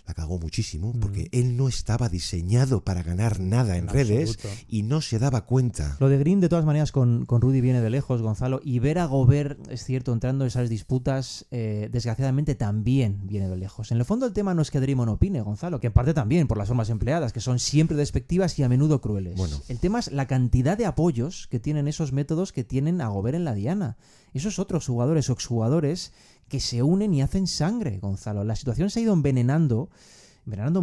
la cagó muchísimo, porque él no estaba diseñado para ganar nada en redes y no se daba cuenta. Lo de Green, de todas maneras, con Rudy viene de lejos, Gonzalo, y ver a Gobert, es cierto, entrando en esas disputas, desgraciadamente también viene de lejos. En el fondo el tema no es que Draymond opine, Gonzalo, que en parte también por las formas empleadas, que son siempre despectivas y a menudo crueles. Bueno. El tema es la cantidad de apoyos que tienen esos métodos que tienen a Gobert en la diana. Esos otros jugadores o exjugadores que se unen y hacen sangre, Gonzalo. La situación se ha ido envenenando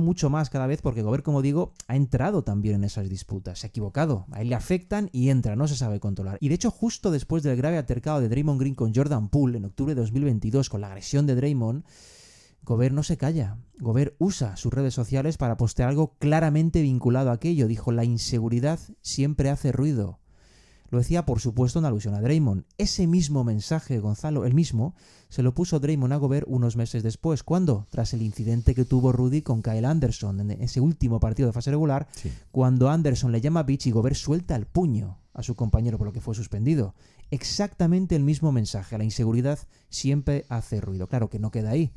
mucho más cada vez porque Gobert, como digo, ha entrado también en esas disputas. Se ha equivocado. A él le afectan y entra, no se sabe controlar. Y de hecho, justo después del grave altercado de Draymond Green con Jordan Poole en octubre de 2022, con la agresión de Draymond, Gobert no se calla. Gobert usa sus redes sociales para postear algo claramente vinculado a aquello. Dijo, la inseguridad siempre hace ruido. Lo decía, por supuesto, en alusión a Draymond. Ese mismo mensaje, Gonzalo, el mismo, se lo puso Draymond a Gobert unos meses después. ¿Cuándo? Tras el incidente que tuvo Rudy con Kyle Anderson en ese último partido de fase regular, cuando Anderson le llama bitch y Gobert suelta el puño a su compañero por lo que fue suspendido. Exactamente el mismo mensaje. La inseguridad siempre hace ruido. Claro que no queda ahí.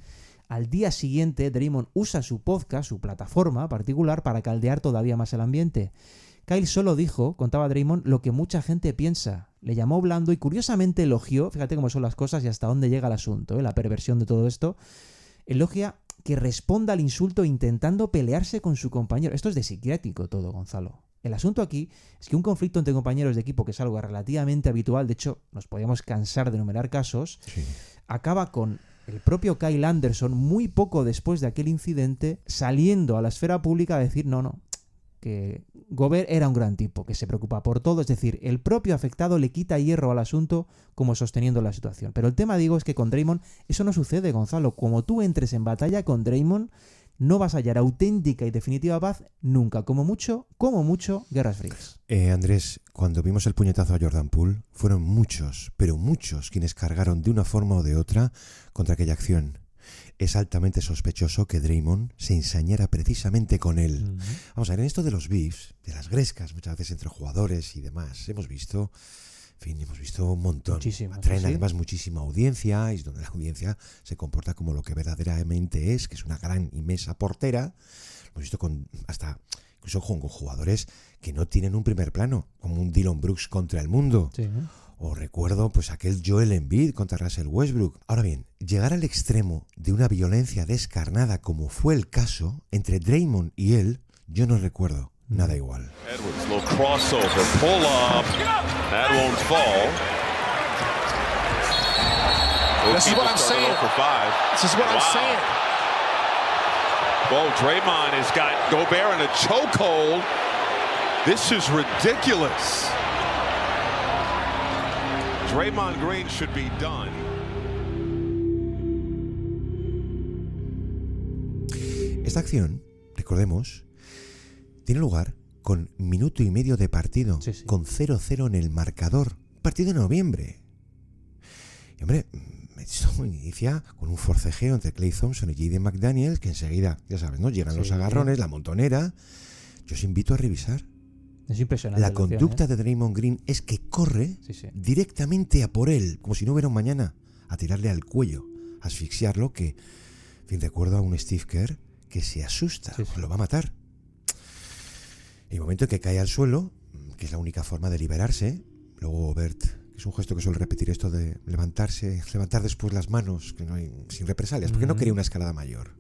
Al día siguiente, Draymond usa su podcast, su plataforma particular, para caldear todavía más el ambiente. Kyle solo dijo, contaba Draymond, lo que mucha gente piensa. Le llamó blando y curiosamente elogió, fíjate cómo son las cosas y hasta dónde llega el asunto, la perversión de todo esto, elogia que responda al insulto intentando pelearse con su compañero. Esto es de psiquiátrico todo, Gonzalo. El asunto aquí es que un conflicto entre compañeros de equipo, que es algo relativamente habitual, de hecho nos podíamos cansar de enumerar casos, acaba con el propio Kyle Anderson, muy poco después de aquel incidente, saliendo a la esfera pública a decir no, que Gobert era un gran tipo, que se preocupa por todo, es decir, el propio afectado le quita hierro al asunto como sosteniendo la situación. Pero el tema, digo, es que con Draymond eso no sucede, Gonzalo. Como tú entres en batalla con Draymond, no vas a hallar auténtica y definitiva paz nunca, como mucho, guerras frías. Andrés, cuando vimos el puñetazo a Jordan Poole, fueron muchos, pero muchos quienes cargaron de una forma o de otra contra aquella acción. Es altamente sospechoso que Draymond se ensañara precisamente con él. Vamos a ver, en esto de los beefs, de las grescas muchas veces entre jugadores y demás, hemos visto un montón. Atraen además muchísima audiencia, y es donde la audiencia se comporta como lo que verdaderamente es, que es una gran inmensa portera. Hemos visto incluso con jugadores que no tienen un primer plano, como un Dillon Brooks contra el mundo. Sí. O recuerdo pues aquel Joel Embiid contra Russell Westbrook. Ahora bien, llegar al extremo de una violencia descarnada como fue el caso entre Draymond y él, yo no recuerdo nada igual. Edwards, little crossover, pull up, that won't fall. This is what I'm saying. This is what I'm saying. Whoa, Draymond has got Gobert in a chokehold. This is ridiculous. Draymond Green should be done. Esta acción, recordemos, tiene lugar con minuto y medio de partido, con 0-0 en el marcador. Partido de noviembre. Y hombre, esto inicia con un forcejeo entre Klay Thompson y Jaden McDaniels, que enseguida, ya sabes, ¿no? Llegan los agarrones, la montonera. Yo os invito a revisar. Es impresionante. La conducta de Draymond Green es que corre directamente a por él, como si no hubiera un mañana, a tirarle al cuello, a asfixiarlo, que, en fin, recuerdo a un Steve Kerr que se asusta, lo va a matar. En el momento en que cae al suelo, que es la única forma de liberarse, luego Gobert, que es un gesto que suele repetir esto de levantar después las manos, que no hay, sin represalias, porque no quería una escalada mayor.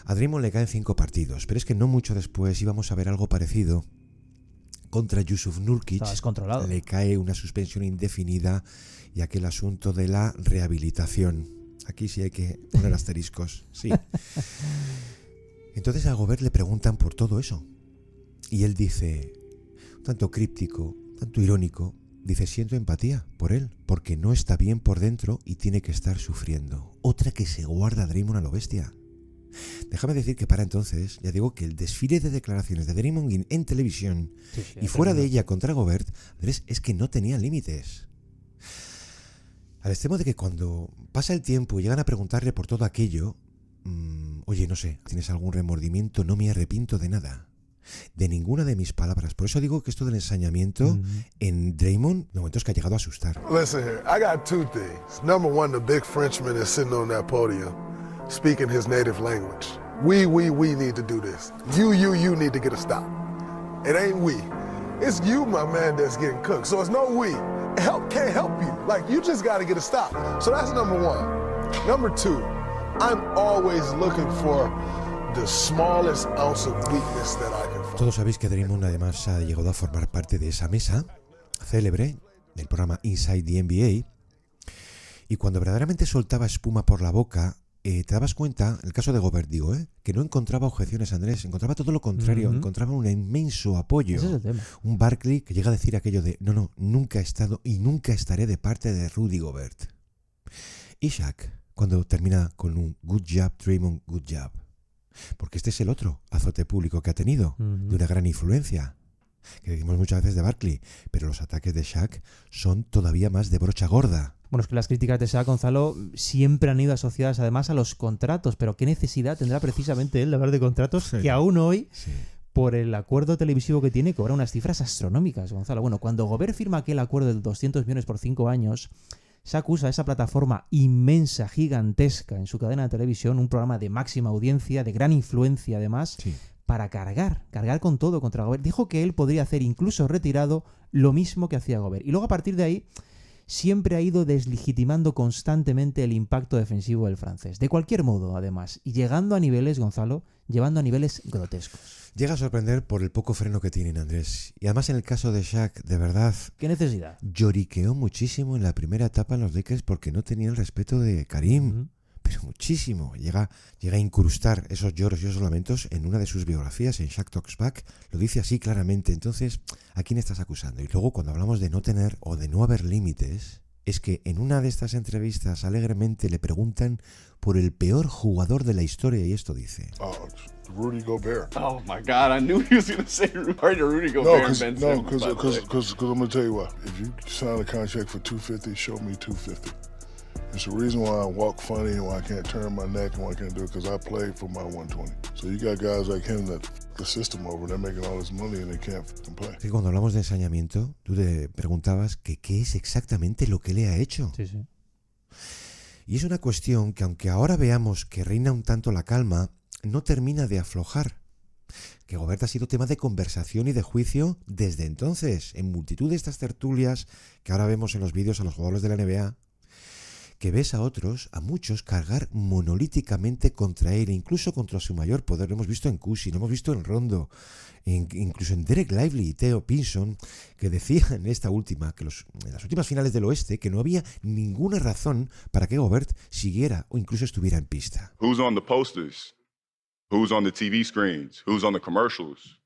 A Draymond le caen 5 partidos, pero es que no mucho después íbamos a ver algo parecido contra Yusuf Nurkic. Le cae una suspensión indefinida y aquel asunto de la rehabilitación. Aquí sí hay que poner asteriscos, sí. Entonces a Gobert le preguntan por todo eso. Y él dice, tanto críptico, tanto irónico, dice, siento empatía por él, porque no está bien por dentro y tiene que estar sufriendo. Otra que se guarda Draymond a lo bestia. Déjame decir que para entonces, ya digo que el desfile de declaraciones de Draymond Green en televisión y fuera de ella contra Gobert, Andrés, es que no tenía límites. Al extremo de que cuando pasa el tiempo y llegan a preguntarle por todo aquello, oye, no sé, ¿tienes algún remordimiento? No me arrepiento de nada. De ninguna de mis palabras. Por eso digo que esto del ensañamiento en Draymond, de momentos que ha llegado a asustar. Listen here, I got 2 things. Number one, the big Frenchman is sitting on that podium, speaking his native language. We need to do this. You need to get a stop. It ain't we. It's you, my man, that's getting cooked. So it's no we. Help can't help you. Like, you just got to get a stop. So that's number one. Number two, I'm always looking for the smallest ounce of weakness that I can find. Todos sabéis que Draymond además ha llegado a formar parte de esa mesa célebre del programa Inside the NBA. Y cuando verdaderamente soltaba espuma por la boca, te dabas cuenta, en el caso de Gobert digo, que no encontraba objeciones, Andrés, encontraba todo lo contrario, encontraba un inmenso apoyo. Ese es el tema. Un Barkley que llega a decir aquello de, no, nunca he estado y nunca estaré de parte de Rudy Gobert. Y Shaq, cuando termina con un good job, Draymond, good job. Porque este es el otro azote público que ha tenido, de una gran influencia, que decimos muchas veces de Barkley, pero los ataques de Shaq son todavía más de brocha gorda. Bueno, es que las críticas de Shaq, Gonzalo, siempre han ido asociadas además a los contratos, pero ¿qué necesidad tendrá precisamente él de hablar de contratos que aún hoy, por el acuerdo televisivo que tiene, cobra unas cifras astronómicas, Gonzalo? Bueno, cuando Gobert firma aquel acuerdo de 200 millones por 5 años, Shaq usa esa plataforma inmensa, gigantesca en su cadena de televisión, un programa de máxima audiencia, de gran influencia además, para cargar con todo contra Gobert. Dijo que él podría hacer incluso retirado lo mismo que hacía Gobert. Y luego a partir de ahí siempre ha ido deslegitimando constantemente el impacto defensivo del francés. De cualquier modo, además. Y llegando a niveles, Gonzalo, llevando a niveles grotescos. Llega a sorprender por el poco freno que tienen, Andrés. Y además en el caso de Shaq, de verdad... ¿Qué necesidad? Lloriqueó muchísimo en la primera etapa en los Lakers porque no tenía el respeto de Karim. Pero muchísimo. Llega a incrustar esos lloros y esos lamentos en una de sus biografías, en Shaq Talks Back. Lo dice así claramente. Entonces, ¿a quién estás acusando? Y luego cuando hablamos de no tener o de no haber límites, es que en una de estas entrevistas alegremente le preguntan por el peor jugador de la historia y esto dice... Rudy Gobert. Oh my God! I knew he was going to say Rudy Gobert. No, because I'm going to tell you what. If you sign a contract for $250, show me $250. It's the reason why I walk funny and why I can't turn my neck and why I can't do it because I played for my 120. So you got guys like him that the system over, they're making all this money and they can't play. Sí, cuando hablamos de ensañamiento, tú te preguntabas que qué es exactamente lo que le ha hecho. Sí, sí. Y es una cuestión que aunque ahora veamos que reina un tanto la calma, no termina de aflojar. Que Gobert ha sido tema de conversación y de juicio desde entonces, en multitud de estas tertulias que ahora vemos en los vídeos a los jugadores de la NBA, que ves a otros, a muchos, cargar monolíticamente contra él, incluso contra su mayor poder. Lo hemos visto en Cusi, lo hemos visto en Rondo, incluso en Derek Lively y Theo Pinson, que decían en esta última, que en las últimas finales del oeste, que no había ninguna razón para que Gobert siguiera o incluso estuviera en pista. Who's on the posters? Who's on the TV screens? Who's on the commercials?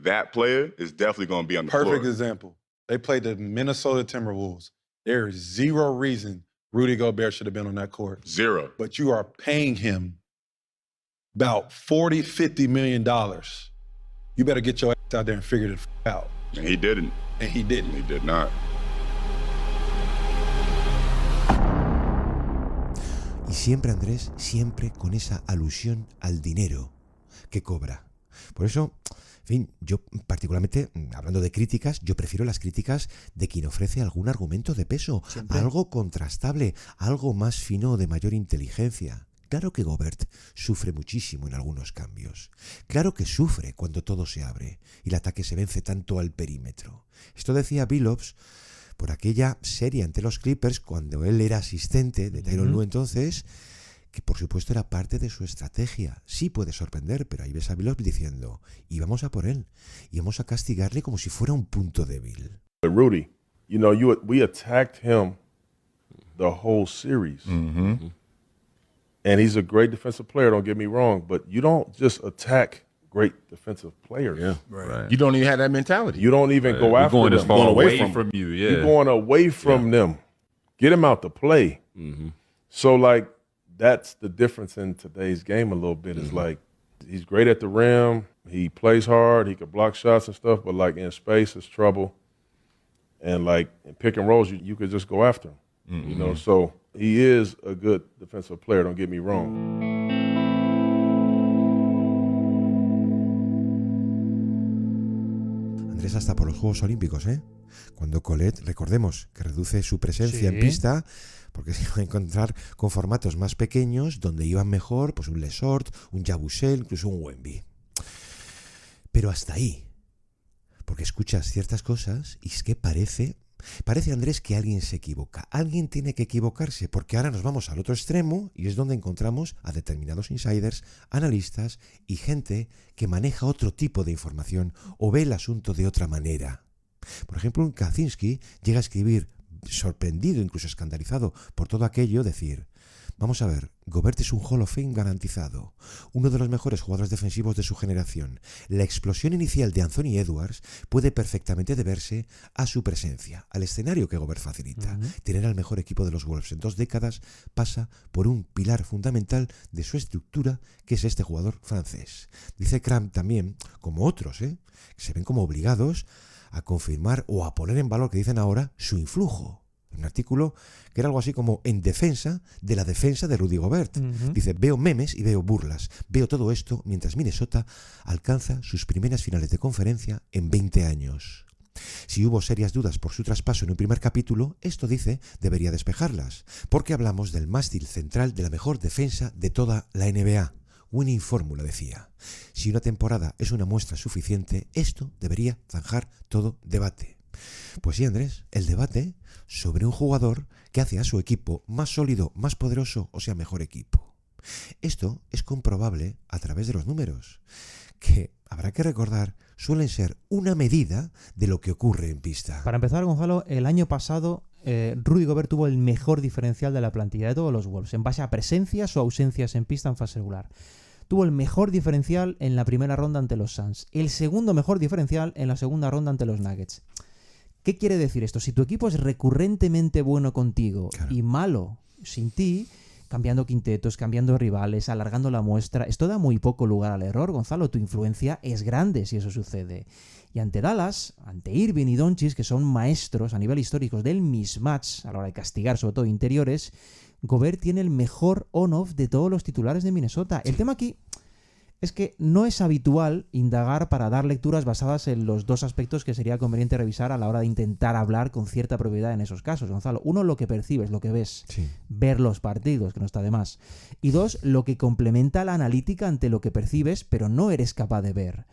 That player is definitely going to be on the floor. Perfect example. They played the Minnesota Timberwolves. There is zero reason Rudy Gobert should have been on that court. Zero. But you are paying him about $40, $50 million. You better get your ass out there and figure it out. And he didn't. And he didn't. He did not. Y siempre, Andrés, siempre con esa alusión al dinero que cobra. Por eso, en fin, yo particularmente, hablando de críticas, yo prefiero las críticas de quien ofrece algún argumento de peso, siempre. Algo contrastable, algo más fino o de mayor inteligencia. Claro que Gobert sufre muchísimo en algunos cambios. Claro que sufre cuando todo se abre y el ataque se vence tanto al perímetro. Esto decía Billups por aquella serie ante los Clippers cuando él era asistente de Tyronn Lue entonces, que por supuesto era parte de su estrategia. Sí puede sorprender, pero ahí ves a Billups diciendo, y vamos a por él, y vamos a castigarle como si fuera un punto débil. Rudy, you know, we attacked him the whole series. Mm-hmm. And he's a great defensive player, don't get me wrong, but you don't just attack great defensive players. Yeah, right. You don't even have that mentality. You don't even go after going them. as far away from you. Yeah, you're going away from them. Get him out to play. Mm-hmm. So, like, that's the difference in today's game a little bit. It's like, he's great at the rim. He plays hard. He can block shots and stuff, but, like, in space, it's trouble. And, like, in pick and rolls, you could just go after him. Mm-hmm. You know, so he is a good defensive player, don't get me wrong. Andrés, hasta por los Juegos Olímpicos, ¿eh? Cuando Colette, recordemos, que reduce su presencia en pista porque se iba a encontrar con formatos más pequeños donde iban mejor pues un Lesort, un Yabusel, incluso un Wemby. Pero hasta ahí. Porque escuchas ciertas cosas y es que parece, Andrés, que alguien se equivoca. Alguien tiene que equivocarse, porque ahora nos vamos al otro extremo y es donde encontramos a determinados insiders, analistas y gente que maneja otro tipo de información o ve el asunto de otra manera. Por ejemplo, un Kaczynski llega a escribir, sorprendido, incluso escandalizado por todo aquello, decir: vamos a ver, Gobert es un Hall of Fame garantizado, uno de los mejores jugadores defensivos de su generación. La explosión inicial de Anthony Edwards puede perfectamente deberse a su presencia, al escenario que Gobert facilita. Tener al mejor equipo de los Wolves en 2 décadas pasa por un pilar fundamental de su estructura, que es este jugador francés. Dice Cram también, como otros, que se ven como obligados a confirmar o a poner en valor, que dicen ahora, su influjo. Un artículo que era algo así como en defensa de la defensa de Rudy Gobert. Dice: veo memes y veo burlas. Veo todo esto mientras Minnesota alcanza sus primeras finales de conferencia en 20 años. Si hubo serias dudas por su traspaso en un primer capítulo, esto, dice, debería despejarlas, porque hablamos del mástil central de la mejor defensa de toda la NBA. Winning Fórmula, decía. Si una temporada es una muestra suficiente, esto debería zanjar todo debate. Pues sí, Andrés, el debate sobre un jugador que hace a su equipo más sólido, más poderoso, o sea, mejor equipo. Esto es comprobable a través de los números, que, habrá que recordar, suelen ser una medida de lo que ocurre en pista. Para empezar, Gonzalo, el año pasado Rudy Gobert tuvo el mejor diferencial de la plantilla de todos los Wolves, en base a presencias o ausencias en pista en fase regular. Tuvo el mejor diferencial en la primera ronda ante los Suns, el segundo mejor diferencial en la segunda ronda ante los Nuggets. ¿Qué quiere decir esto? Si tu equipo es recurrentemente bueno contigo y malo sin ti, cambiando quintetos, cambiando rivales, alargando la muestra, esto da muy poco lugar al error, Gonzalo. Tu influencia es grande si eso sucede. Y ante Dallas, ante Irving y Doncic, que son maestros a nivel histórico del mismatch a la hora de castigar, sobre todo interiores, Gobert tiene el mejor on-off de todos los titulares de Minnesota. El tema aquí es que no es habitual indagar para dar lecturas basadas en los dos aspectos que sería conveniente revisar a la hora de intentar hablar con cierta propiedad en esos casos, Gonzalo. Uno, lo que percibes, lo que ves, ver los partidos, que no está de más. Y dos, lo que complementa la analítica ante lo que percibes, pero no eres capaz de ver.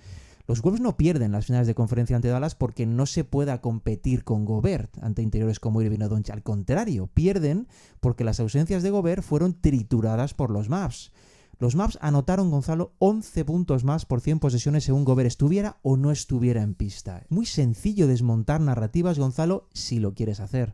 Los Wolves no pierden las finales de conferencia ante Dallas porque no se pueda competir con Gobert ante interiores como Irving o Doncic. Al contrario, pierden porque las ausencias de Gobert fueron trituradas por los Mavs. Los Mavs anotaron, Gonzalo, 11 puntos más por 100 posesiones según Gobert estuviera o no estuviera en pista. Muy sencillo desmontar narrativas, Gonzalo, si lo quieres hacer.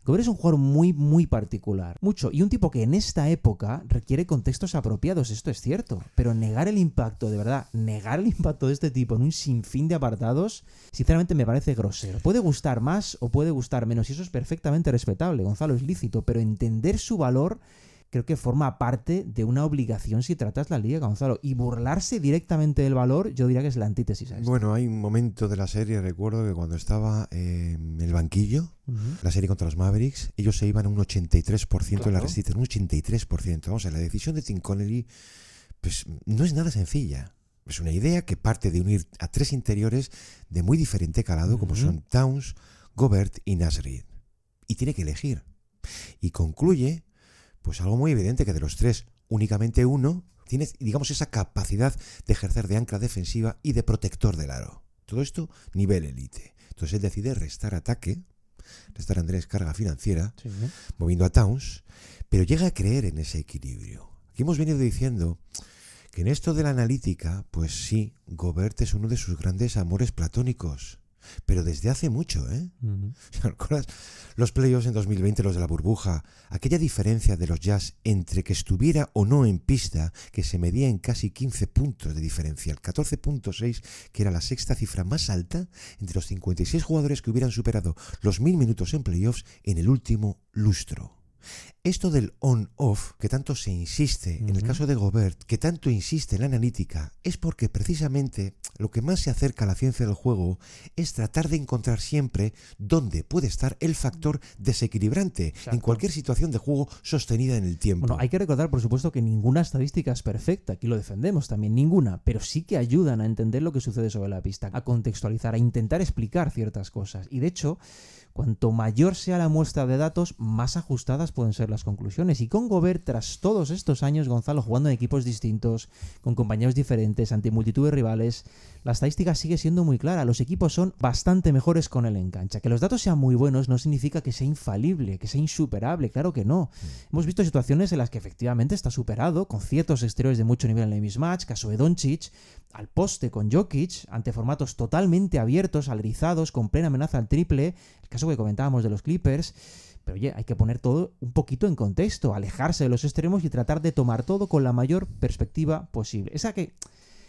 Gobert es un jugador muy, muy particular. Mucho. Y un tipo que en esta época requiere contextos apropiados. Esto es cierto. Pero negar el impacto, de verdad, negar el impacto de este tipo en un sinfín de apartados, sinceramente me parece grosero. Puede gustar más o puede gustar menos. Y eso es perfectamente respetable. Gonzalo, es lícito. Pero entender su valor creo que forma parte de una obligación si tratas la liga, Gonzalo. Y burlarse directamente del valor, yo diría que es la antítesis a esto. Bueno, hay un momento de la serie, recuerdo que cuando estaba en el banquillo, la serie contra los Mavericks, ellos se iban a un 83% en la resistencia, un 83%. Vamos a ver, la decisión de Tim Connelly pues no es nada sencilla. Es una idea que parte de unir a 3 interiores de muy diferente calado, como son Towns, Gobert y Naz Reid. Y tiene que elegir. Y concluye pues algo muy evidente, que de los 3, únicamente uno tiene, digamos, esa capacidad de ejercer de ancla defensiva y de protector del aro. Todo esto, nivel élite. Entonces él decide restar ataque restar a Andrés carga financiera, moviendo a Towns, pero llega a creer en ese equilibrio. Aquí hemos venido diciendo que en esto de la analítica, pues sí, Gobert es uno de sus grandes amores platónicos, pero desde hace mucho, ¿eh? ¿Recuerdas los playoffs en 2020, los de la burbuja? Aquella diferencia de los Jazz entre que estuviera o no en pista, que se medía en casi 15 puntos de diferencia, el 14.6, que era la sexta cifra más alta entre los 56 jugadores que hubieran superado los 1000 minutos en playoffs en el último lustro. Esto del on-off, que tanto se insiste en el caso de Gobert, que tanto insiste en la analítica, es porque precisamente lo que más se acerca a la ciencia del juego es tratar de encontrar siempre dónde puede estar el factor desequilibrante en cualquier situación de juego sostenida en el tiempo. Bueno, hay que recordar, por supuesto, que ninguna estadística es perfecta, aquí lo defendemos también, ninguna, pero sí que ayudan a entender lo que sucede sobre la pista, a contextualizar, a intentar explicar ciertas cosas. Y de hecho, cuanto mayor sea la muestra de datos, más ajustadas pueden ser las conclusiones. Y con Gobert, tras todos estos años, Gonzalo, jugando en equipos distintos, con compañeros diferentes, ante multitud de rivales, la estadística sigue siendo muy clara. Los equipos son bastante mejores con él en cancha. Que los datos sean muy buenos no significa que sea infalible, que sea insuperable. Claro que no. Hemos visto situaciones en las que efectivamente está superado, con ciertos exteriores de mucho nivel en el mismatch, caso de Doncic, al poste con Jokic, ante formatos totalmente abiertos, alerizados, con plena amenaza al triple, el caso que comentábamos de los Clippers. Pero oye, hay que poner todo un poquito en contexto, alejarse de los extremos y tratar de tomar todo con la mayor perspectiva posible. Esa que,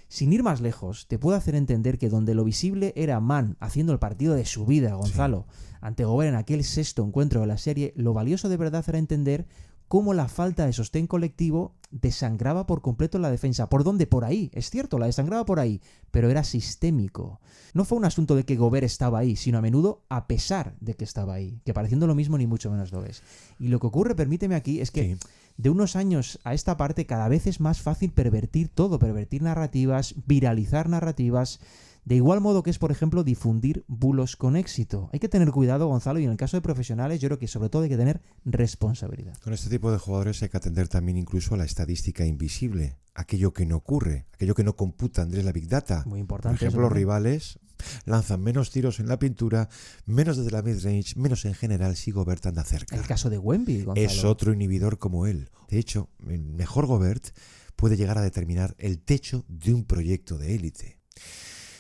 sin ir más lejos, te puede hacer entender que donde lo visible era Mann haciendo el partido de su vida, Gonzalo, ante Gobert en aquel sexto encuentro de la serie, lo valioso de verdad era entender cómo la falta de sostén colectivo desangraba por completo la defensa. ¿Por dónde? Por ahí. Es cierto, la desangraba por ahí, pero era sistémico. No fue un asunto de que Gobert estaba ahí, sino a menudo a pesar de que estaba ahí, que pareciendo lo mismo ni mucho menos lo es. Y lo que ocurre, permíteme aquí, es que de unos años a esta parte cada vez es más fácil pervertir todo, pervertir narrativas, viralizar narrativas. De igual modo que es, por ejemplo, difundir bulos con éxito. Hay que tener cuidado, Gonzalo, y en el caso de profesionales yo creo que sobre todo hay que tener responsabilidad. Con este tipo de jugadores hay que atender también incluso a la estadística invisible, aquello que no ocurre, aquello que no computa, Andrés, la Big Data. Muy importante. Por ejemplo, los rivales lanzan menos tiros en la pintura, menos desde la mid-range, menos en general si Gobert anda cerca. El caso de Wemby, Gonzalo. Es otro inhibidor como él. De hecho, el mejor Gobert puede llegar a determinar el techo de un proyecto de élite.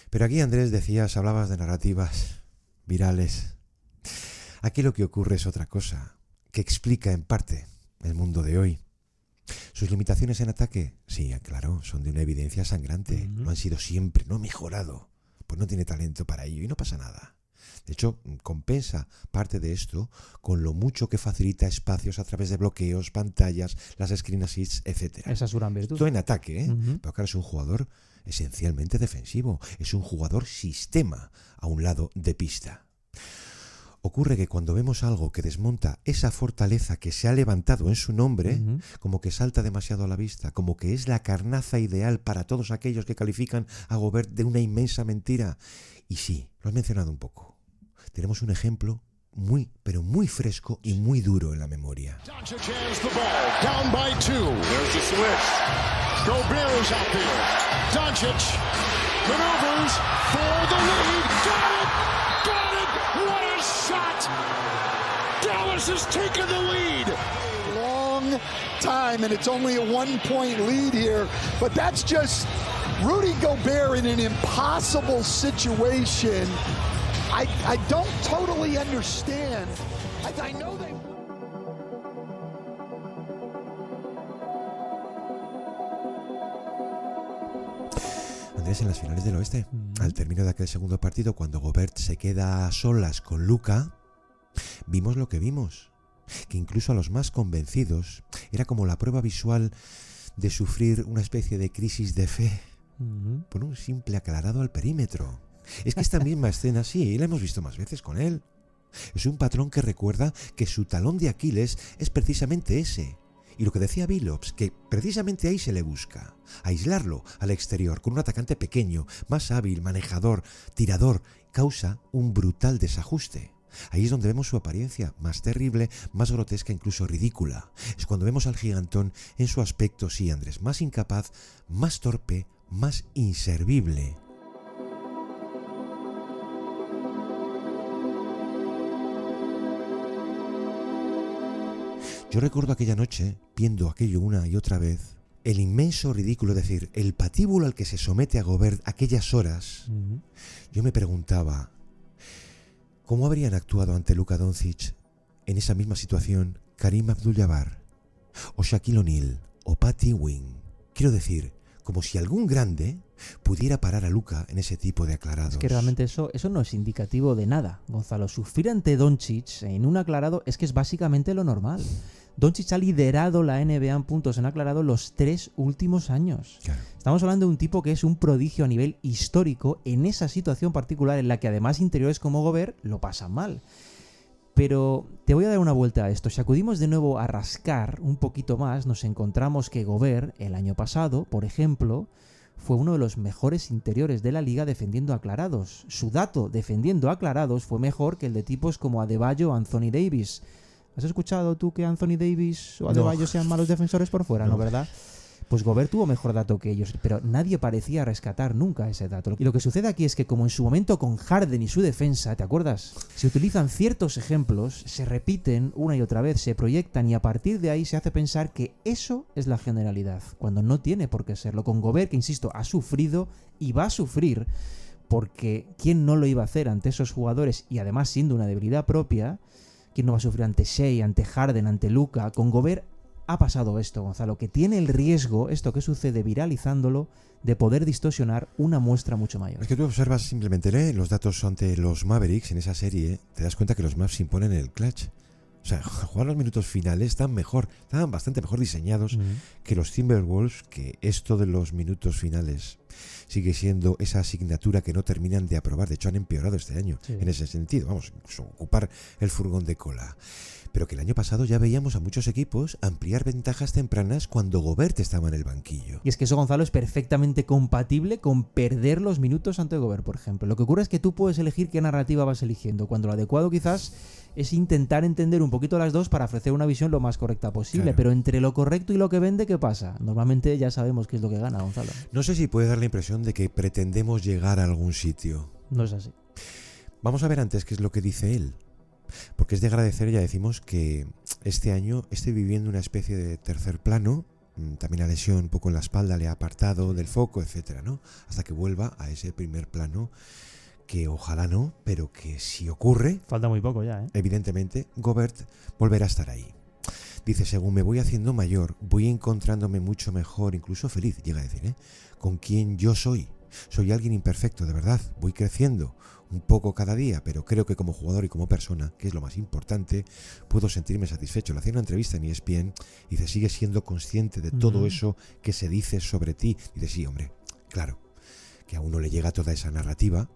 Pero aquí, Andrés, hablabas de narrativas virales. Aquí lo que ocurre es otra cosa, que explica en parte el mundo de hoy. ¿Sus limitaciones en ataque? Sí, claro, son de una evidencia sangrante. Lo han sido siempre, no ha mejorado. Pues no tiene talento para ello y no pasa nada. De hecho, compensa parte de esto con lo mucho que facilita espacios a través de bloqueos, pantallas, las screen assists, etc. Esa es su gran virtud. Esto en ataque, ¿eh? Pero claro, es un jugador esencialmente defensivo. Es un jugador sistema a un lado de pista. Ocurre que cuando vemos algo que desmonta esa fortaleza que se ha levantado en su nombre, como que salta demasiado a la vista, como que es la carnaza ideal para todos aquellos que califican a Gobert de una inmensa mentira. Y sí, lo has mencionado un poco. Tenemos un ejemplo muy, pero muy fresco y muy duro en la memoria. Doncic has the ball, down by 2. There's the switch. Gobert is out there. Doncic maneuvers for the lead. Got it! Got it! What a shot! Dallas has taken the lead. Long time, and it's only a 1-point lead here, but that's just Rudy Gobert in an impossible situation. I don't totally understand. I know they... Andrés, en las finales del oeste, al término de aquel segundo partido, cuando Gobert se queda a solas con Luka, vimos lo que vimos. Que incluso a los más convencidos era como la prueba visual de sufrir una especie de crisis de fe por un simple aclarado al perímetro. Es que esta misma escena, sí, la hemos visto más veces con él. Es un patrón que recuerda que su talón de Aquiles es precisamente ese. Y lo que decía Billups, que precisamente ahí se le busca. Aislarlo al exterior con un atacante pequeño, más hábil, manejador, tirador, causa un brutal desajuste. Ahí es donde vemos su apariencia más terrible, más grotesca, incluso ridícula. Es cuando vemos al gigantón en su aspecto, sí, Andrés, más incapaz, más torpe, más inservible. Yo recuerdo aquella noche, viendo aquello una y otra vez, el inmenso ridículo, es decir, el patíbulo al que se somete a Gobert aquellas horas. Yo me preguntaba, ¿cómo habrían actuado ante Luka Doncic en esa misma situación Karim Abdul-Jabbar, o Shaquille O'Neal, o Patty Ewing? Quiero decir, como si algún grande pudiera parar a Luka en ese tipo de aclarados. Es que realmente eso no es indicativo de nada, Gonzalo. Sufrir ante Doncic en un aclarado es que es básicamente lo normal. Doncic ha liderado la NBA en puntos en aclarado los 3 últimos años. Claro. Estamos hablando de un tipo que es un prodigio a nivel histórico en esa situación particular en la que además interiores como Gobert lo pasan mal. Pero te voy a dar una vuelta a esto. Si acudimos de nuevo a rascar un poquito más, nos encontramos que Gobert el año pasado, por ejemplo, fue uno de los mejores interiores de la liga defendiendo aclarados. Su dato defendiendo aclarados fue mejor que el de tipos como Adebayo o Anthony Davis. ¿Has escuchado tú que Anthony Davis o Adebayo sean malos defensores por fuera? No, ¿verdad? Pues Gobert tuvo mejor dato que ellos, pero nadie parecía rescatar nunca ese dato. Y lo que sucede aquí es que, como en su momento con Harden y su defensa, ¿te acuerdas? Se utilizan ciertos ejemplos, se repiten una y otra vez, se proyectan y a partir de ahí se hace pensar que eso es la generalidad, cuando no tiene por qué serlo. Con Gobert, que insisto, ha sufrido y va a sufrir, porque ¿quién no lo iba a hacer ante esos jugadores y además siendo una debilidad propia? ¿Quién no va a sufrir ante Shea, ante Harden, ante Luka? Con Gobert ha pasado esto, Gonzalo, que tiene el riesgo, esto que sucede viralizándolo, de poder distorsionar una muestra mucho mayor. Es que tú observas simplemente los datos ante los Mavericks en esa serie, te das cuenta que los Mavs imponen el clutch. O sea, jugar los minutos finales están bastante mejor diseñados que los Timberwolves, que esto de los minutos finales sigue siendo esa asignatura que no terminan de aprobar. De hecho, han empeorado este año en ese sentido. Vamos, incluso ocupar el furgón de cola. Pero que el año pasado ya veíamos a muchos equipos ampliar ventajas tempranas cuando Gobert estaba en el banquillo. Y es que eso, Gonzalo, es perfectamente compatible con perder los minutos ante Gobert, por ejemplo. Lo que ocurre es que tú puedes elegir qué narrativa vas eligiendo, cuando lo adecuado quizás es intentar entender un poquito las dos para ofrecer una visión lo más correcta posible. Claro. Pero entre lo correcto y lo que vende, ¿qué pasa? Normalmente ya sabemos qué es lo que gana, Gonzalo. No sé si puede dar la impresión de que pretendemos llegar a algún sitio. No es así. Vamos a ver antes qué es lo que dice él. Porque es de agradecer, ya decimos, que este año esté viviendo una especie de tercer plano. También la lesión un poco en la espalda le ha apartado del foco, etcétera, ¿no? Hasta que vuelva a ese primer plano, que ojalá no, pero que si ocurre... Falta muy poco ya, ¿eh? Evidentemente, Gobert volverá a estar ahí. Dice, según me voy haciendo mayor, voy encontrándome mucho mejor, incluso feliz, llega a decir, con quien yo soy. Soy alguien imperfecto, de verdad. Voy creciendo un poco cada día, pero creo que como jugador y como persona, que es lo más importante, puedo sentirme satisfecho. Le hacía una entrevista en ESPN y dice, ¿sigues siendo consciente de todo eso que se dice sobre ti? Y dice, sí, hombre, claro, que a uno le llega toda esa narrativa,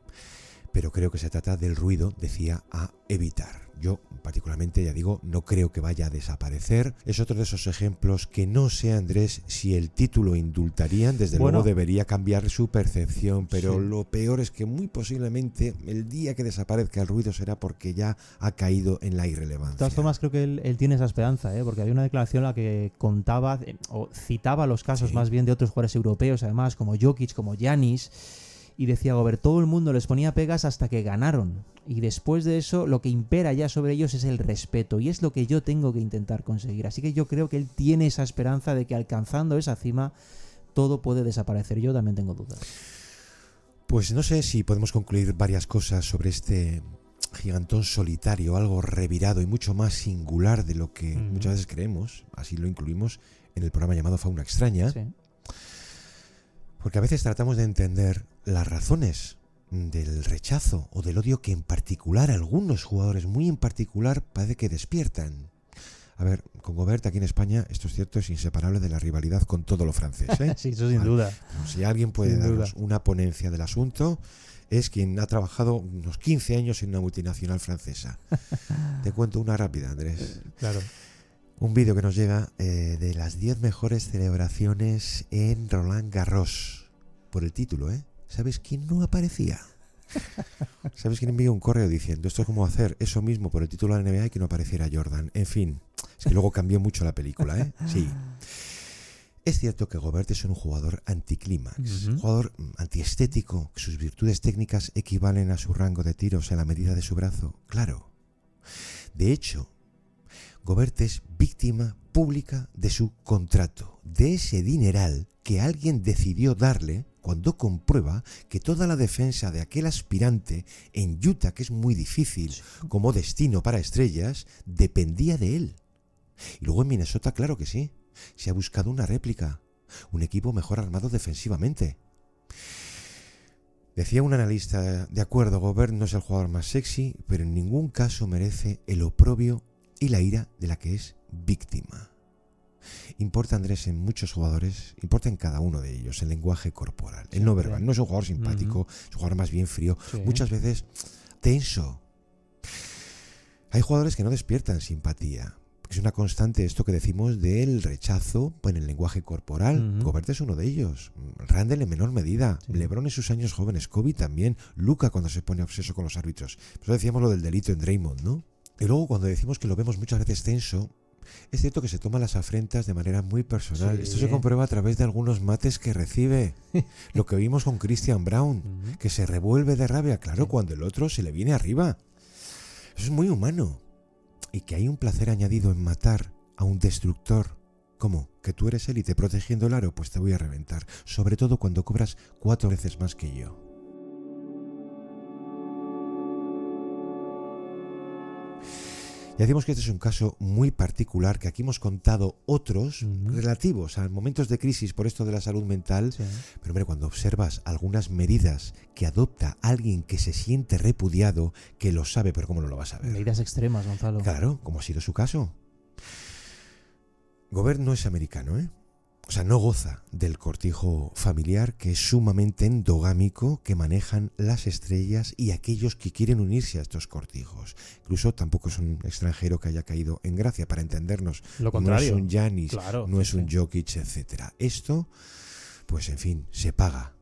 pero creo que se trata del ruido, decía, a evitar. Yo, particularmente, ya digo, no creo que vaya a desaparecer. Es otro de esos ejemplos que no sé, Andrés, si el título indultarían. Desde luego debería cambiar su percepción, pero lo peor es que muy posiblemente el día que desaparezca el ruido será porque ya ha caído en la irrelevancia. De todas formas, creo que él tiene esa esperanza, porque había una declaración en la que contaba o citaba los casos más bien de otros jugadores europeos, además, como Jokic, como Giannis. Y decía Gobert, todo el mundo les ponía pegas hasta que ganaron. Y después de eso, lo que impera ya sobre ellos es el respeto. Y es lo que yo tengo que intentar conseguir. Así que yo creo que él tiene esa esperanza de que alcanzando esa cima, todo puede desaparecer. Yo también tengo dudas. Pues no sé si podemos concluir varias cosas sobre este gigantón solitario, algo revirado y mucho más singular de lo que muchas veces creemos. Así lo incluimos en el programa llamado Fauna Extraña. Sí. Porque a veces tratamos de entender las razones del rechazo o del odio que en particular algunos jugadores, muy en particular, parece que despiertan. A ver, con Gobert aquí en España, esto es cierto, es inseparable de la rivalidad con todo lo francés, ¿eh? Sí, eso sin duda. Pero si alguien puede darnos una ponencia del asunto, es quien ha trabajado unos 15 años en una multinacional francesa. Te cuento una rápida, Andrés. Claro. Un vídeo que nos llega de las 10 mejores celebraciones en Roland Garros. Por el título, ¿eh? ¿Sabes quién no aparecía? ¿Sabes quién envió un correo diciendo esto es como hacer eso mismo por el título de la NBA y que no apareciera Jordan? En fin, es que luego cambió mucho la película, ¿eh? Sí. Es cierto que Gobert es un jugador anticlímax, un jugador antiestético, que sus virtudes técnicas equivalen a su rango de tiros en la medida de su brazo. Claro. De hecho, Gobert es víctima pública de su contrato, de ese dineral que alguien decidió darle cuando comprueba que toda la defensa de aquel aspirante en Utah, que es muy difícil como destino para estrellas, dependía de él. Y luego en Minnesota, claro que sí, se ha buscado una réplica, un equipo mejor armado defensivamente. Decía un analista, de acuerdo, Gobert no es el jugador más sexy, pero en ningún caso merece el oprobio y la ira de la que es víctima. Importa, Andrés, en muchos jugadores, importa en cada uno de ellos el lenguaje corporal, el no verbal. No es un jugador simpático, es un jugador más bien frío, muchas veces tenso. Hay jugadores que no despiertan simpatía. Es una constante esto que decimos del rechazo en el lenguaje corporal. Gobert es uno de ellos. Randle en menor medida. LeBron en sus años jóvenes. Kobe también. Luka cuando se pone obseso con los árbitros. Por eso decíamos lo del delito en Draymond, ¿no? Y luego cuando decimos que lo vemos muchas veces tenso, es cierto que se toma las afrentas de manera muy personal. Esto se comprueba a través de algunos mates que recibe. Lo que vimos con Christian Braun, que se revuelve de rabia, claro, cuando el otro se le viene arriba. Eso es muy humano. Y que hay un placer añadido en matar a un destructor. ¿Cómo? ¿Que tú eres élite protegiendo el aro? Pues te voy a reventar. Sobre todo cuando cobras 4 veces más que yo. Ya decimos que este es un caso muy particular, que aquí hemos contado otros relativos a momentos de crisis por esto de la salud mental. Pero hombre, cuando observas algunas medidas que adopta alguien que se siente repudiado, que lo sabe, pero ¿cómo no lo vas a ver? Medidas extremas, Gonzalo. Claro, como ha sido su caso. Gobert no es americano, ¿eh? O sea, no goza del cortijo familiar, que es sumamente endogámico, que manejan las estrellas y aquellos que quieren unirse a estos cortijos. Incluso tampoco es un extranjero que haya caído en gracia, para entendernos. Lo contrario. No es un Giannis, claro, no es un Jokic, etcétera. Esto, pues en fin, se paga.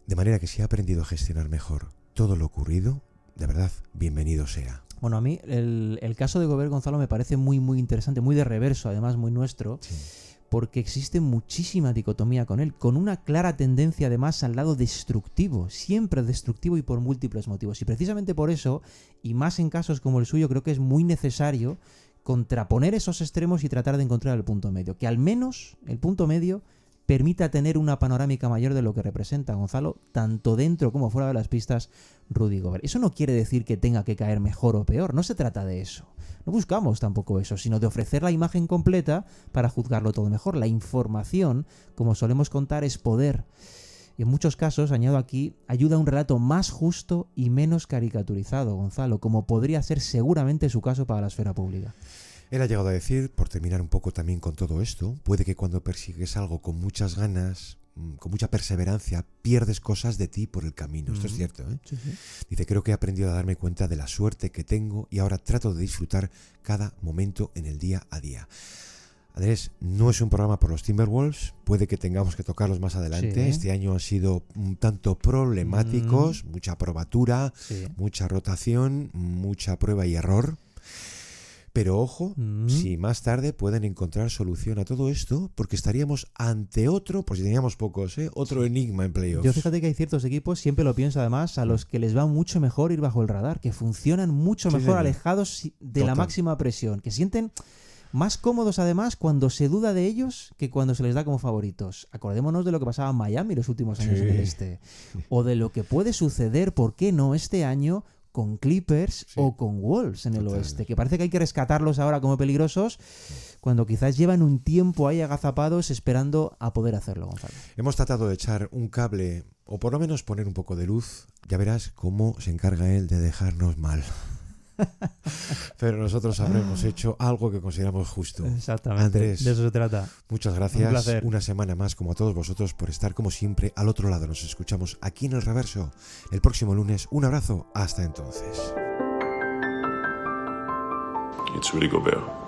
De manera que si ha aprendido a gestionar mejor todo lo ocurrido, de verdad, bienvenido sea. Bueno, a mí el caso de Gobert, Gonzalo, me parece muy, muy interesante, muy de reverso, además muy nuestro. Sí. Porque existe muchísima dicotomía con él, con una clara tendencia además al lado destructivo, siempre destructivo y por múltiples motivos. Y precisamente por eso, y más en casos como el suyo, creo que es muy necesario contraponer esos extremos y tratar de encontrar el punto medio. Que al menos el punto medio permita tener una panorámica mayor de lo que representa, Gonzalo, tanto dentro como fuera de las pistas, Rudy Gobert. Eso no quiere decir que tenga que caer mejor o peor, no se trata de eso. No buscamos tampoco eso, sino de ofrecer la imagen completa para juzgarlo todo mejor. La información, como solemos contar, es poder. Y en muchos casos, añado aquí, ayuda a un relato más justo y menos caricaturizado, Gonzalo, como podría ser seguramente su caso para la esfera pública. Él ha llegado a decir, por terminar un poco también con todo esto, puede que cuando persigues algo con muchas ganas, con mucha perseverancia, pierdes cosas de ti por el camino. Esto es cierto, ¿eh? Sí, sí. Dice, creo que he aprendido a darme cuenta de la suerte que tengo y ahora trato de disfrutar cada momento en el día a día. Andrés, no es un programa por los Timberwolves, puede que tengamos que tocarlos más adelante. Sí. Este año han sido un tanto problemáticos, mucha probatura, mucha rotación, mucha prueba y error. Pero ojo, si más tarde pueden encontrar solución a todo esto, porque estaríamos ante otro, pues si teníamos pocos, otro enigma en playoffs. Yo fíjate que hay ciertos equipos, siempre lo pienso además, a los que les va mucho mejor ir bajo el radar, que funcionan mucho mejor alejados de la máxima presión, que sienten más cómodos además cuando se duda de ellos que cuando se les da como favoritos. Acordémonos de lo que pasaba en Miami los últimos años en el este, o de lo que puede suceder, ¿por qué no este año?, con Clippers o con Wolves en el oeste, que parece que hay que rescatarlos ahora como peligrosos, cuando quizás llevan un tiempo ahí agazapados esperando a poder hacerlo, Gonzalo. Hemos tratado de echar un cable, o por lo menos poner un poco de luz. Ya verás cómo se encarga él de dejarnos mal. Pero nosotros habremos hecho algo que consideramos justo. Exactamente. Andrés, de eso se trata. Muchas gracias. Un placer. Una semana más, como a todos vosotros, por estar como siempre al otro lado. Nos escuchamos aquí en El Reverso el próximo lunes. Un abrazo. Hasta entonces. It's Rudy Gobert.